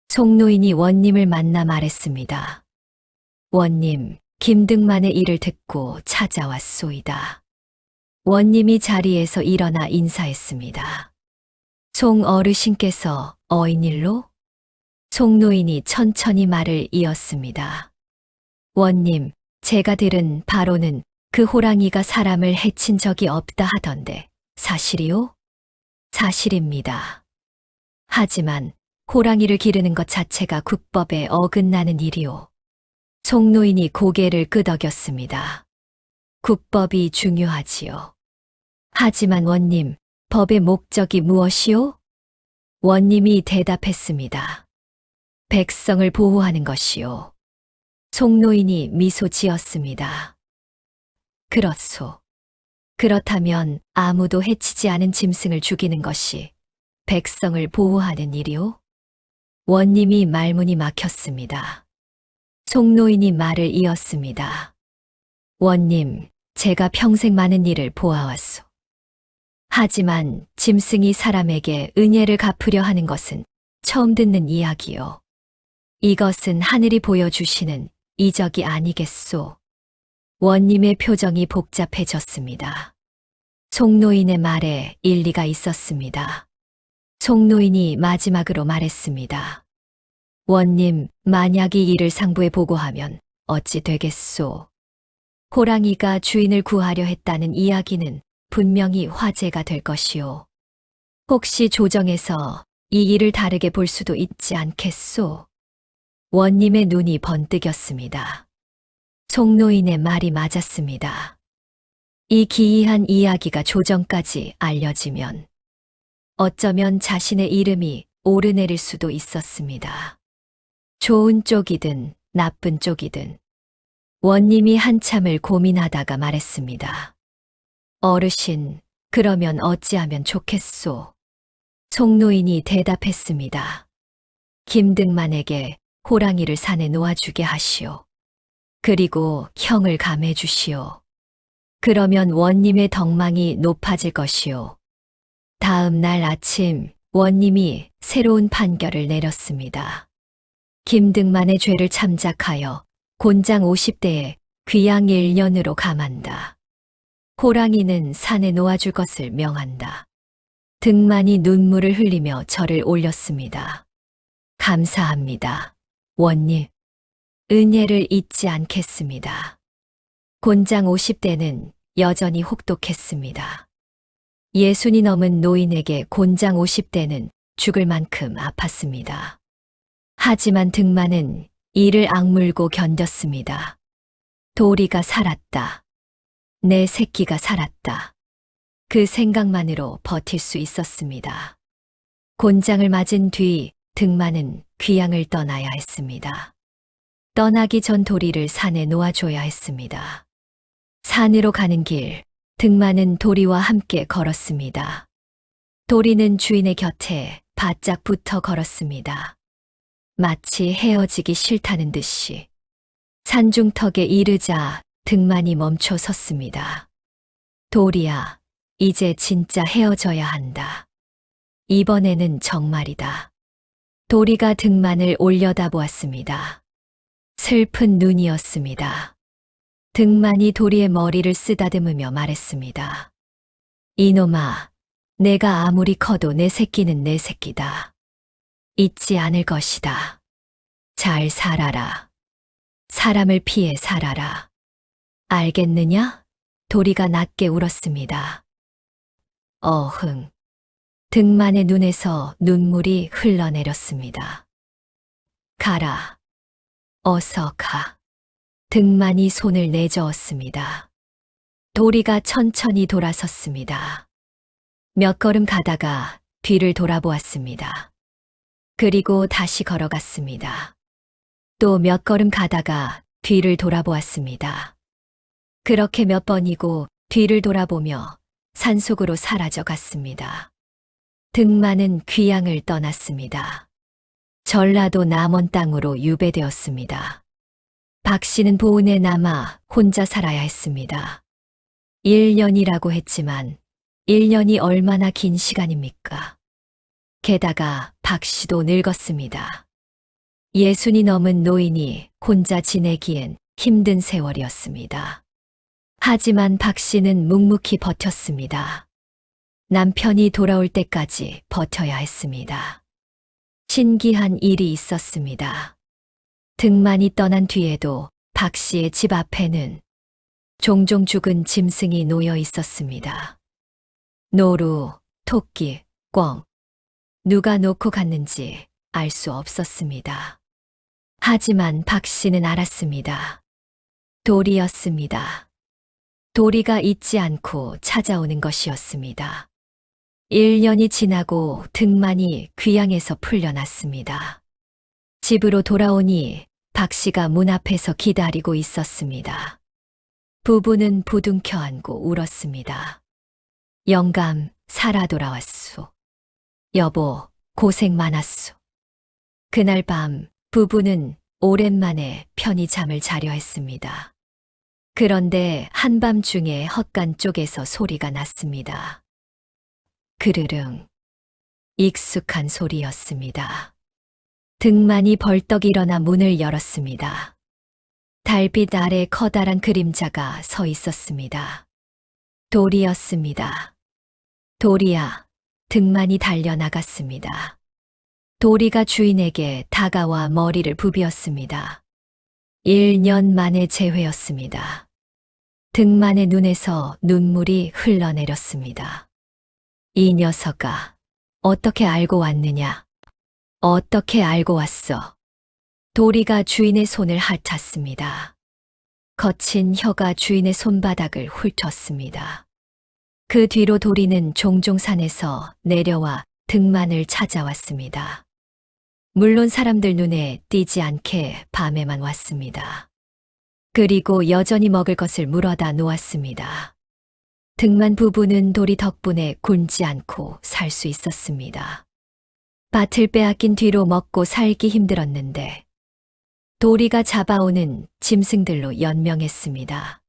송노인이 원님을 만나 말했습니다. 원님, 김등만의 일을 듣고 찾아왔소이다. 원님이 자리에서 일어나 인사했습니다. 송 어르신께서 어인일로? 송노인이 천천히 말을 이었습니다. 원님, 제가 들은 바로는 그 호랑이가 사람을 해친 적이 없다 하던데 사실이요? 사실입니다. 하지만 호랑이를 기르는 것 자체가 국법에 어긋나는 일이오. 송노인이 고개를 끄덕였습니다. 국법이 중요하지요. 하지만 원님, 법의 목적이 무엇이오? 원님이 대답했습니다. 백성을 보호하는 것이요. 송노인이 미소 지었습니다. 그렇소. 그렇다면 아무도 해치지 않은 짐승을 죽이는 것이 백성을 보호하는 일이오? 원님이 말문이 막혔습니다. 송노인이 말을 이었습니다. 원님, 제가 평생 많은 일을 보아왔소. 하지만 짐승이 사람에게 은혜를 갚으려 하는 것은 처음 듣는 이야기요. 이것은 하늘이 보여주시는 이적이 아니겠소. 원님의 표정이 복잡해졌습니다. 송노인의 말에 일리가 있었습니다. 송노인이 마지막으로 말했습니다. 원님, 만약 이 일을 상부에 보고하면 어찌 되겠소? 호랑이가 주인을 구하려 했다는 이야기는 분명히 화제가 될 것이오. 혹시 조정에서 이 일을 다르게 볼 수도 있지 않겠소? 원님의 눈이 번뜩였습니다. 송노인의 말이 맞았습니다. 이 기이한 이야기가 조정까지 알려지면 어쩌면 자신의 이름이 오르내릴 수도 있었습니다. 좋은 쪽이든 나쁜 쪽이든 원님이 한참을 고민하다가 말했습니다. 어르신, 그러면 어찌하면 좋겠소? 송노인이 대답했습니다. 김등만에게 호랑이를 산에 놓아주게 하시오. 그리고 형을 감해 주시오. 그러면 원님의 덕망이 높아질 것이오. 다음 날 아침 원님이 새로운 판결을 내렸습니다. 김등만의 죄를 참작하여 곤장 50대에 귀양 1년으로 감한다. 호랑이는 산에 놓아줄 것을 명한다. 등만이 눈물을 흘리며 절을 올렸습니다. 감사합니다. 원님, 은혜를 잊지 않겠습니다. 곤장 50대는 여전히 혹독했습니다. 60이 넘은 노인에게 곤장 50대는 죽을 만큼 아팠습니다. 하지만 등만은 이를 악물고 견뎠습니다. 도리가 살았다. 내 새끼가 살았다. 그 생각만으로 버틸 수 있었습니다. 곤장을 맞은 뒤 등만은 귀양을 떠나야 했습니다. 떠나기 전 도리를 산에 놓아줘야 했습니다. 산으로 가는 길, 등만은 도리와 함께 걸었습니다. 도리는 주인의 곁에 바짝 붙어 걸었습니다. 마치 헤어지기 싫다는 듯이. 산중턱에 이르자 등만이 멈춰 섰습니다. 도리야, 이제 진짜 헤어져야 한다. 이번에는 정말이다. 도리가 등만을 올려다보았습니다. 슬픈 눈이었습니다. 등만이 도리의 머리를 쓰다듬으며 말했습니다. 이놈아, 내가 아무리 커도 내 새끼는 내 새끼다. 잊지 않을 것이다. 잘 살아라. 사람을 피해 살아라. 알겠느냐? 도리가 낮게 울었습니다. 어흥. 등만의 눈에서 눈물이 흘러내렸습니다. 가라. 어서 가. 등만이 손을 내저었습니다. 도리가 천천히 돌아섰습니다. 몇 걸음 가다가 뒤를 돌아보았습니다. 그리고 다시 걸어갔습니다. 또 몇 걸음 가다가 뒤를 돌아보았습니다. 그렇게 몇 번이고 뒤를 돌아보며 산속으로 사라져 갔습니다. 등만은 귀양을 떠났습니다. 전라도 남원 땅으로 유배되었습니다. 박 씨는 보은에 남아 혼자 살아야 했습니다. 1년이라고 했지만 1년이 얼마나 긴 시간입니까? 게다가 박 씨도 늙었습니다. 60이 넘은 노인이 혼자 지내기엔 힘든 세월이었습니다. 하지만 박 씨는 묵묵히 버텼습니다. 남편이 돌아올 때까지 버텨야 했습니다. 신기한 일이 있었습니다. 등만이 떠난 뒤에도 박 씨의 집 앞에는 종종 죽은 짐승이 놓여 있었습니다. 노루, 토끼, 꿩. 누가 놓고 갔는지 알 수 없었습니다. 하지만 박 씨는 알았습니다. 돌이었습니다. 도리가 잊지 않고 찾아오는 것이었습니다. 1년이 지나고 등만이 귀양에서 풀려났습니다. 집으로 돌아오니 박 씨가 문 앞에서 기다리고 있었습니다. 부부는 부둥켜 안고 울었습니다. 영감, 살아 돌아왔소. 여보, 고생 많았소. 그날 밤 부부는 오랜만에 편히 잠을 자려 했습니다. 그런데 한밤중에 헛간 쪽에서 소리가 났습니다. 그르릉. 익숙한 소리였습니다. 등만이 벌떡 일어나 문을 열었습니다. 달빛 아래 커다란 그림자가 서 있었습니다. 돌이었습니다. 돌이야. 등만이 달려나갔습니다. 도리가 주인에게 다가와 머리를 부비었습니다. 1년 만의 재회였습니다. 등만의 눈에서 눈물이 흘러내렸습니다. 이 녀석아, 어떻게 알고 왔느냐? 어떻게 알고 왔어? 도리가 주인의 손을 핥았습니다. 거친 혀가 주인의 손바닥을 훑었습니다. 그 뒤로 도리는 종종 산에서 내려와 등만을 찾아왔습니다. 물론 사람들 눈에 띄지 않게 밤에만 왔습니다. 그리고 여전히 먹을 것을 물어다 놓았습니다. 등만 부부는 도리 덕분에 굶지 않고 살 수 있었습니다. 밭을 빼앗긴 뒤로 먹고 살기 힘들었는데 도리가 잡아오는 짐승들로 연명했습니다.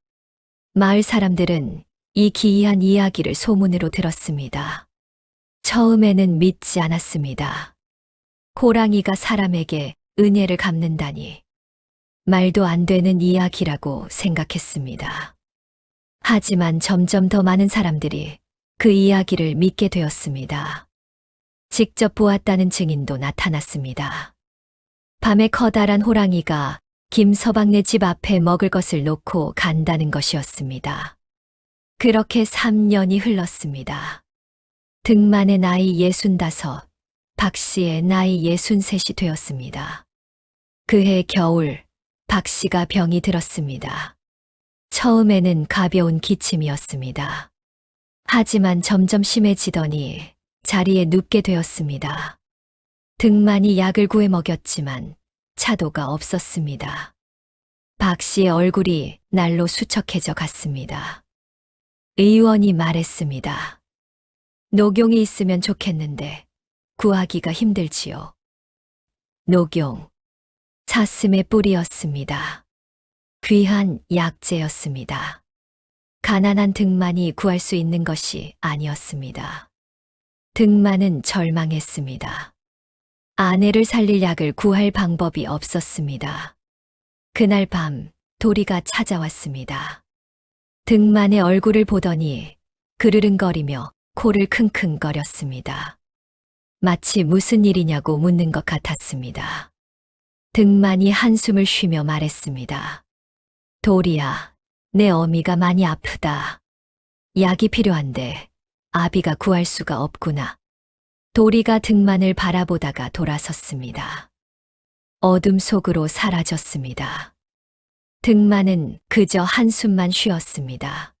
마을 사람들은 이 기이한 이야기를 소문으로 들었습니다. 처음에는 믿지 않았습니다. 호랑이가 사람에게 은혜를 갚는다니 말도 안 되는 이야기라고 생각했습니다. 하지만 점점 더 많은 사람들이 그 이야기를 믿게 되었습니다. 직접 보았다는 증인도 나타났습니다. 밤에 커다란 호랑이가 김서방네 집 앞에 먹을 것을 놓고 간다는 것이었습니다. 그렇게 3년이 흘렀습니다. 등만의 나이 65, 박 씨의 나이 63이 되었습니다. 그해 겨울, 박 씨가 병이 들었습니다. 처음에는 가벼운 기침이었습니다. 하지만 점점 심해지더니 자리에 눕게 되었습니다. 등만이 약을 구해 먹였지만 차도가 없었습니다. 박 씨의 얼굴이 날로 수척해져 갔습니다. 의원이 말했습니다. 녹용이 있으면 좋겠는데 구하기가 힘들지요. 녹용, 사슴의 뿌리였습니다. 귀한 약재였습니다. 가난한 등만이 구할 수 있는 것이 아니었습니다. 등만은 절망했습니다. 아내를 살릴 약을 구할 방법이 없었습니다. 그날 밤 도리가 찾아왔습니다. 등만의 얼굴을 보더니 그르릉거리며 코를 킁킁거렸습니다. 마치 무슨 일이냐고 묻는 것 같았습니다. 등만이 한숨을 쉬며 말했습니다. 도리야, 내 어미가 많이 아프다. 약이 필요한데 아비가 구할 수가 없구나. 도리가 등만을 바라보다가 돌아섰습니다. 어둠 속으로 사라졌습니다. 등만은 그저 한숨만 쉬었습니다.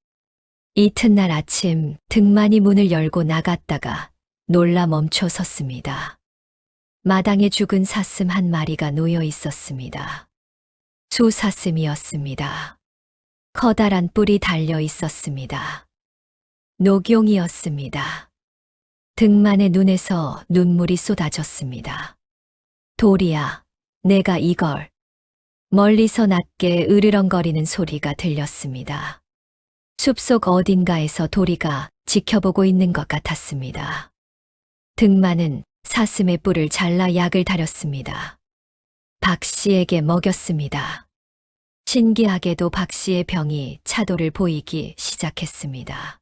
이튿날 아침 등만이 문을 열고 나갔다가 놀라 멈춰 섰습니다. 마당에 죽은 사슴 한 마리가 놓여 있었습니다. 수사슴이었습니다. 커다란 뿔이 달려 있었습니다. 녹용이었습니다. 등만의 눈에서 눈물이 쏟아졌습니다. 도리야, 내가 이걸. 멀리서 낮게 으르렁거리는 소리가 들렸습니다. 숲속 어딘가에서 도리가 지켜보고 있는 것 같았습니다. 등만은 사슴의 뿔을 잘라 약을 다렸습니다. 박 씨에게 먹였습니다. 신기하게도 박 씨의 병이 차도를 보이기 시작했습니다.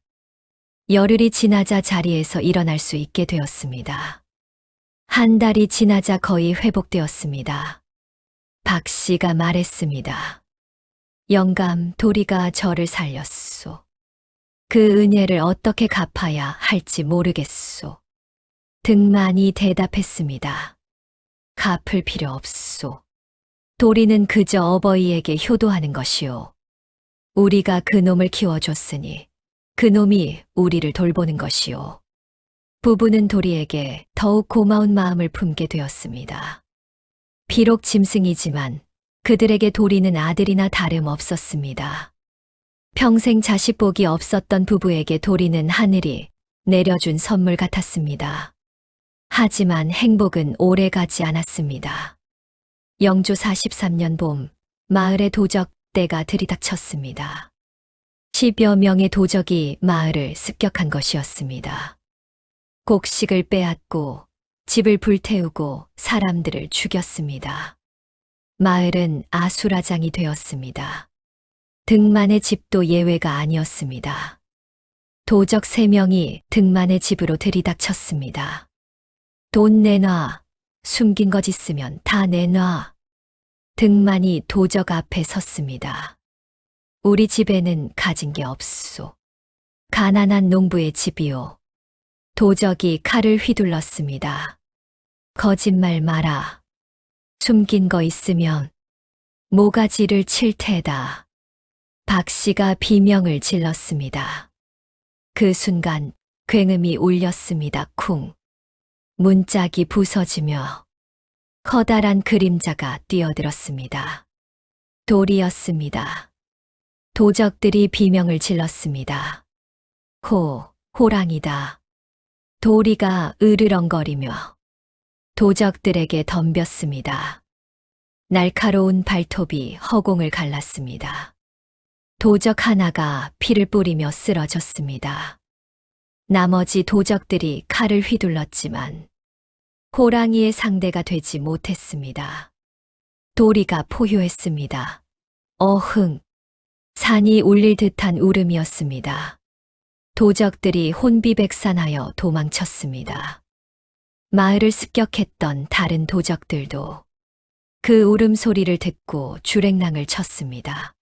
열흘이 지나자 자리에서 일어날 수 있게 되었습니다. 한 달이 지나자 거의 회복되었습니다. 박 씨가 말했습니다. 영감, 도리가 저를 살렸소. 그 은혜를 어떻게 갚아야 할지 모르겠소. 등만이 대답했습니다. 갚을 필요 없소. 도리는 그저 어버이에게 효도하는 것이오. 우리가 그 놈을 키워줬으니 그 놈이 우리를 돌보는 것이오. 부부는 도리에게 더욱 고마운 마음을 품게 되었습니다. 비록 짐승이지만 그들에게 도리는 아들이나 다름없었습니다. 평생 자식 복이 없었던 부부에게 도리는 하늘이 내려준 선물 같았습니다. 하지만 행복은 오래 가지 않았습니다. 영주 43년 봄, 마을에 도적대가 들이닥쳤습니다. 10여 명의 도적이 마을을 습격한 것이었습니다. 곡식을 빼앗고 집을 불태우고 사람들을 죽였습니다. 마을은 아수라장이 되었습니다. 등만의 집도 예외가 아니었습니다. 도적 3명이 등만의 집으로 들이닥쳤습니다. 돈 내놔. 숨긴 것 있으면 다 내놔. 등만이 도적 앞에 섰습니다. 우리 집에는 가진 게 없소. 가난한 농부의 집이오. 도적이 칼을 휘둘렀습니다. 거짓말 마라. 숨긴 거 있으면 모가지를 칠 테다. 박 씨가 비명을 질렀습니다. 그 순간 굉음이 울렸습니다. 쿵. 문짝이 부서지며 커다란 그림자가 뛰어들었습니다. 돌이었습니다. 도적들이 비명을 질렀습니다. 호랑이다. 도리가 으르렁거리며 도적들에게 덤볐습니다. 날카로운 발톱이 허공을 갈랐습니다. 도적 하나가 피를 뿌리며 쓰러졌습니다. 나머지 도적들이 칼을 휘둘렀지만 호랑이의 상대가 되지 못했습니다. 도리가 포효했습니다. 어흥! 산이 울릴 듯한 울음이었습니다. 도적들이 혼비백산하여 도망쳤습니다. 마을을 습격했던 다른 도적들도 그 울음소리를 듣고 주랭랑을 쳤습니다.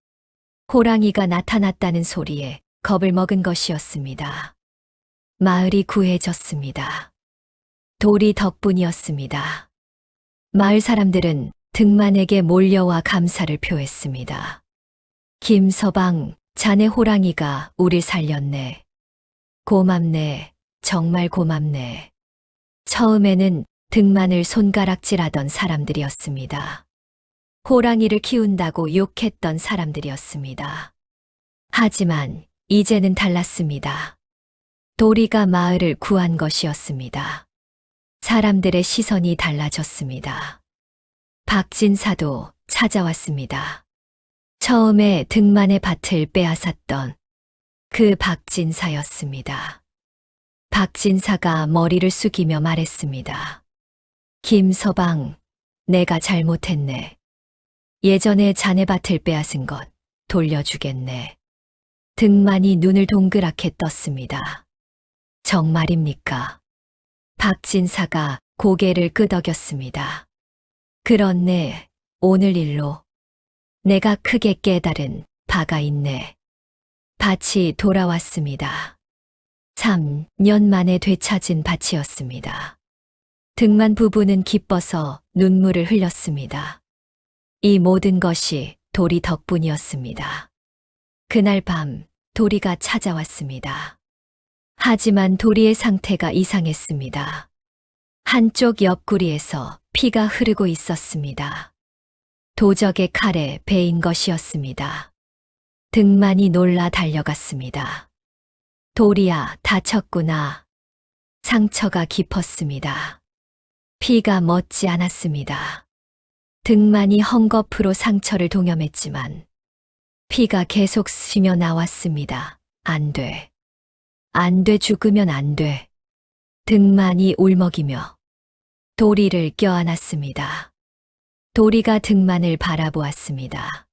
호랑이가 나타났다는 소리에 겁을 먹은 것이었습니다. 마을이 구해졌습니다. 도리 덕분이었습니다. 마을 사람들은 등만에게 몰려와 감사를 표했습니다. 김서방, 자네 호랑이가 우릴 살렸네. 고맙네. 정말 고맙네. 처음에는 등만을 손가락질하던 사람들이었습니다. 호랑이를 키운다고 욕했던 사람들이었습니다. 하지만 이제는 달랐습니다. 도리가 마을을 구한 것이었습니다. 사람들의 시선이 달라졌습니다. 박진사도 찾아왔습니다. 처음에 등만의 밭을 빼앗았던 그 박진사였습니다. 박진사가 머리를 숙이며 말했습니다. 김서방, 내가 잘못했네. 예전에 자네 밭을 빼앗은 것 돌려주겠네. 등만이 눈을 동그랗게 떴습니다. 정말입니까? 박진사가 고개를 끄덕였습니다. 그렇네. 오늘 일로 내가 크게 깨달은 바가 있네. 밭이 돌아왔습니다. 3년 만에 되찾은 밭이었습니다. 등만 부부는 기뻐서 눈물을 흘렸습니다. 이 모든 것이 도리 덕분이었습니다. 그날 밤 도리가 찾아왔습니다. 하지만 도리의 상태가 이상했습니다. 한쪽 옆구리에서 피가 흐르고 있었습니다. 도적의 칼에 베인 것이었습니다. 등만이 놀라 달려갔습니다. 도리야, 다쳤구나. 상처가 깊었습니다. 피가 멎지 않았습니다. 등만이 헝겊으로 상처를 동염했지만 피가 계속 스며 나왔습니다. 안 돼. 안 돼, 죽으면 안 돼. 등만이 울먹이며 도리를 껴안았습니다. 도리가 등만을 바라보았습니다.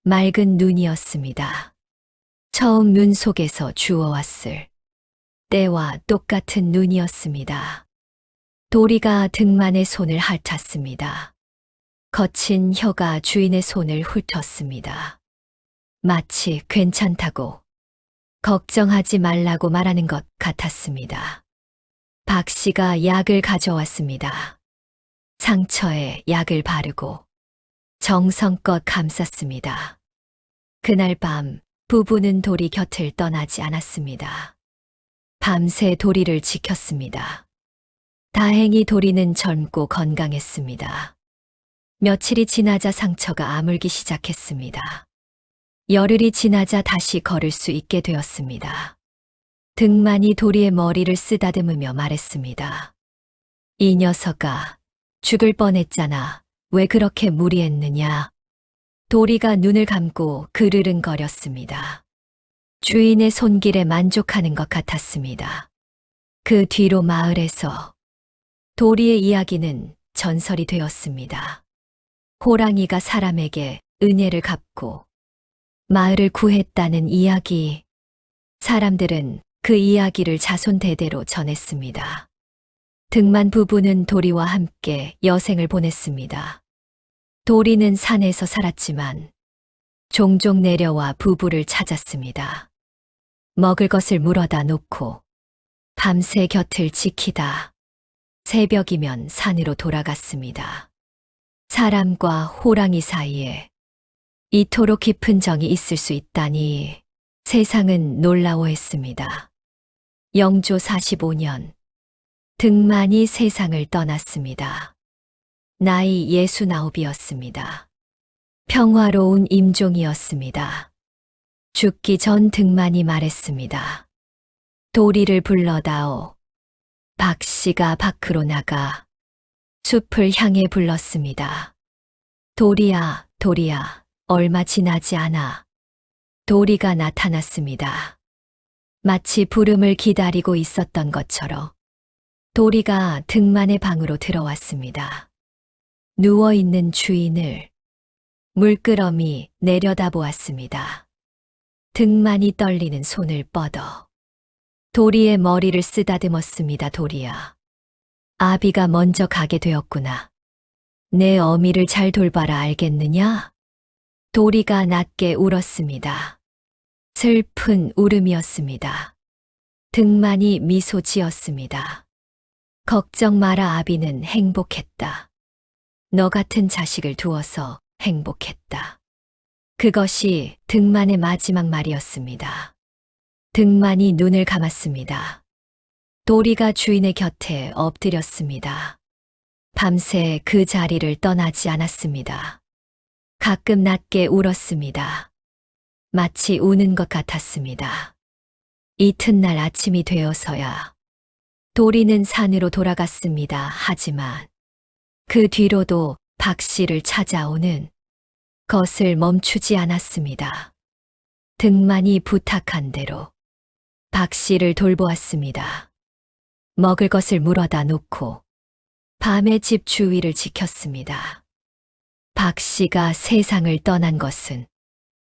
맑은 눈이었습니다. 처음 눈 속에서 주워왔을 때와 똑같은 눈이었습니다. 도리가 등만의 손을 핥았습니다. 거친 혀가 주인의 손을 훑었습니다. 마치 괜찮다고, 걱정하지 말라고 말하는 것 같았습니다. 박 씨가 약을 가져왔습니다. 상처에 약을 바르고 정성껏 감쌌습니다. 그날 밤 부부는 도리 곁을 떠나지 않았습니다. 밤새 도리를 지켰습니다. 다행히 도리는 젊고 건강했습니다. 며칠이 지나자 상처가 아물기 시작했습니다. 열흘이 지나자 다시 걸을 수 있게 되었습니다. 등만이 도리의 머리를 쓰다듬으며 말했습니다. 이 녀석아, 죽을 뻔했잖아. 왜 그렇게 무리했느냐? 도리가 눈을 감고 그르릉거렸습니다. 주인의 손길에 만족하는 것 같았습니다. 그 뒤로 마을에서 도리의 이야기는 전설이 되었습니다. 호랑이가 사람에게 은혜를 갚고 마을을 구했다는 이야기. 사람들은 그 이야기를 자손 대대로 전했습니다. 등만 부부는 도리와 함께 여생을 보냈습니다. 도리는 산에서 살았지만 종종 내려와 부부를 찾았습니다. 먹을 것을 물어다 놓고 밤새 곁을 지키다 새벽이면 산으로 돌아갔습니다. 사람과 호랑이 사이에 이토록 깊은 정이 있을 수 있다니 세상은 놀라워했습니다. 영조 45년 등만이 세상을 떠났습니다. 나이 69이었습니다. 평화로운 임종이었습니다. 죽기 전 등만이 말했습니다. 도리를 불러다오. 박 씨가 밖으로 나가 숲을 향해 불렀습니다. 도리야, 도리야, 얼마 지나지 않아 도리가 나타났습니다. 마치 부름을 기다리고 있었던 것처럼 도리가 등만의 방으로 들어왔습니다. 누워있는 주인을 물끄러미 내려다보았습니다. 등만이 떨리는 손을 뻗어 도리의 머리를 쓰다듬었습니다. 도리야, 아비가 먼저 가게 되었구나. 내 어미를 잘 돌봐라, 알겠느냐? 도리가 낮게 울었습니다. 슬픈 울음이었습니다. 등만이 미소 지었습니다. 걱정 마라, 아비는 행복했다. 너 같은 자식을 두어서 행복했다. 그것이 등만의 마지막 말이었습니다. 등만이 눈을 감았습니다. 도리가 주인의 곁에 엎드렸습니다. 밤새 그 자리를 떠나지 않았습니다. 가끔 낮게 울었습니다. 마치 우는 것 같았습니다. 이튿날 아침이 되어서야 도리는 산으로 돌아갔습니다. 하지만 그 뒤로도 박 씨를 찾아오는 것을 멈추지 않았습니다. 등만이 부탁한 대로 박 씨를 돌보았습니다. 먹을 것을 물어다 놓고 밤에 집 주위를 지켰습니다. 박 씨가 세상을 떠난 것은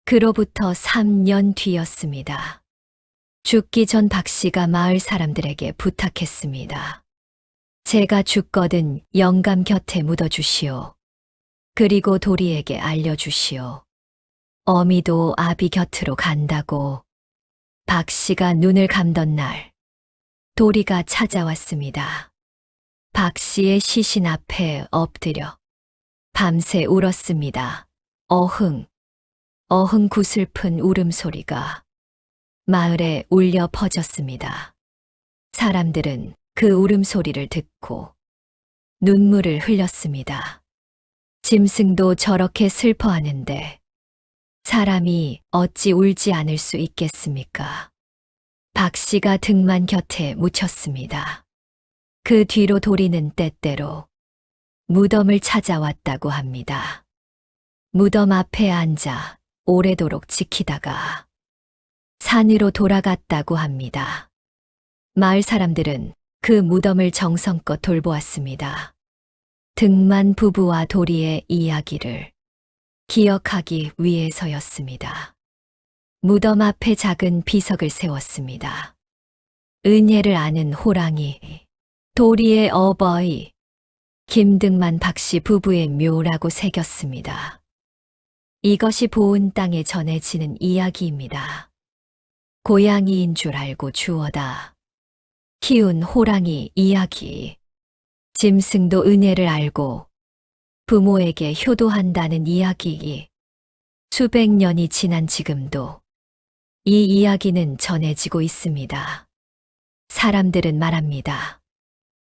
그로부터 3년 뒤였습니다. 죽기 전 박 씨가 마을 사람들에게 부탁했습니다. 제가 죽거든 영감 곁에 묻어주시오. 그리고 도리에게 알려주시오. 어미도 아비 곁으로 간다고. 박 씨가 눈을 감던 날 도리가 찾아왔습니다. 박 씨의 시신 앞에 엎드려 밤새 울었습니다. 어흥, 어흥 구슬픈 울음소리가 마을에 울려 퍼졌습니다. 사람들은 그 울음소리를 듣고 눈물을 흘렸습니다. 짐승도 저렇게 슬퍼하는데 사람이 어찌 울지 않을 수 있겠습니까? 박 씨가 등만 곁에 묻혔습니다. 그 뒤로 도리는 때때로 무덤을 찾아왔다고 합니다. 무덤 앞에 앉아 오래도록 지키다가 산으로 돌아갔다고 합니다. 마을 사람들은 그 무덤을 정성껏 돌보았습니다. 등만 부부와 도리의 이야기를 기억하기 위해서였습니다. 무덤 앞에 작은 비석을 세웠습니다. 은혜를 아는 호랑이, 도리의 어버이, 김등만 박씨 부부의 묘라고 새겼습니다. 이것이 보은 땅에 전해지는 이야기입니다. 고양이인 줄 알고 주워다 키운 호랑이 이야기. 짐승도 은혜를 알고 부모에게 효도한다는 이야기. 수백 년이 지난 지금도 이 이야기는 전해지고 있습니다. 사람들은 말합니다.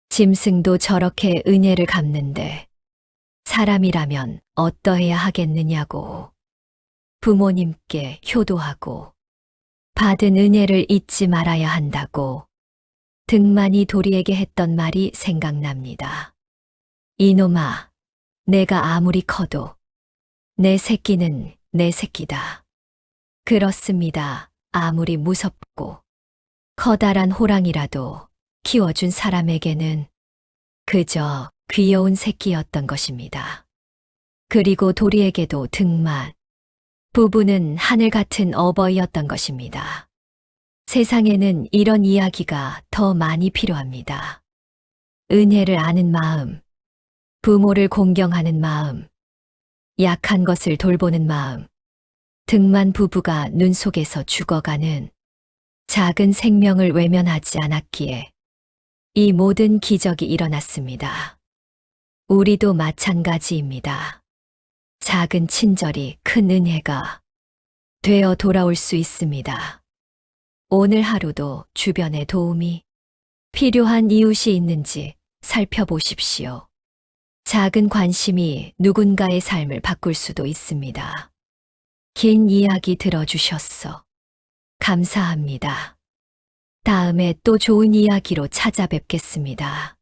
짐승도 저렇게 은혜를 갚는데 사람이라면 어떠해야 하겠느냐고. 부모님께 효도하고 받은 은혜를 잊지 말아야 한다고. 등만이 도리에게 했던 말이 생각납니다. 이놈아, 내가 아무리 커도 내 새끼는 내 새끼다. 그렇습니다. 아무리 무섭고 커다란 호랑이라도 키워준 사람에게는 그저 귀여운 새끼였던 것입니다. 그리고 도리에게도 등만 부부는 하늘 같은 어버이였던 것입니다. 세상에는 이런 이야기가 더 많이 필요합니다. 은혜를 아는 마음, 부모를 공경하는 마음, 약한 것을 돌보는 마음, 등만 부부가 눈 속에서 죽어가는 작은 생명을 외면하지 않았기에 이 모든 기적이 일어났습니다. 우리도 마찬가지입니다. 작은 친절이 큰 은혜가 되어 돌아올 수 있습니다. 오늘 하루도 주변에 도움이 필요한 이웃이 있는지 살펴보십시오. 작은 관심이 누군가의 삶을 바꿀 수도 있습니다. 긴 이야기 들어주셨어. 감사합니다. 다음에 또 좋은 이야기로 찾아뵙겠습니다.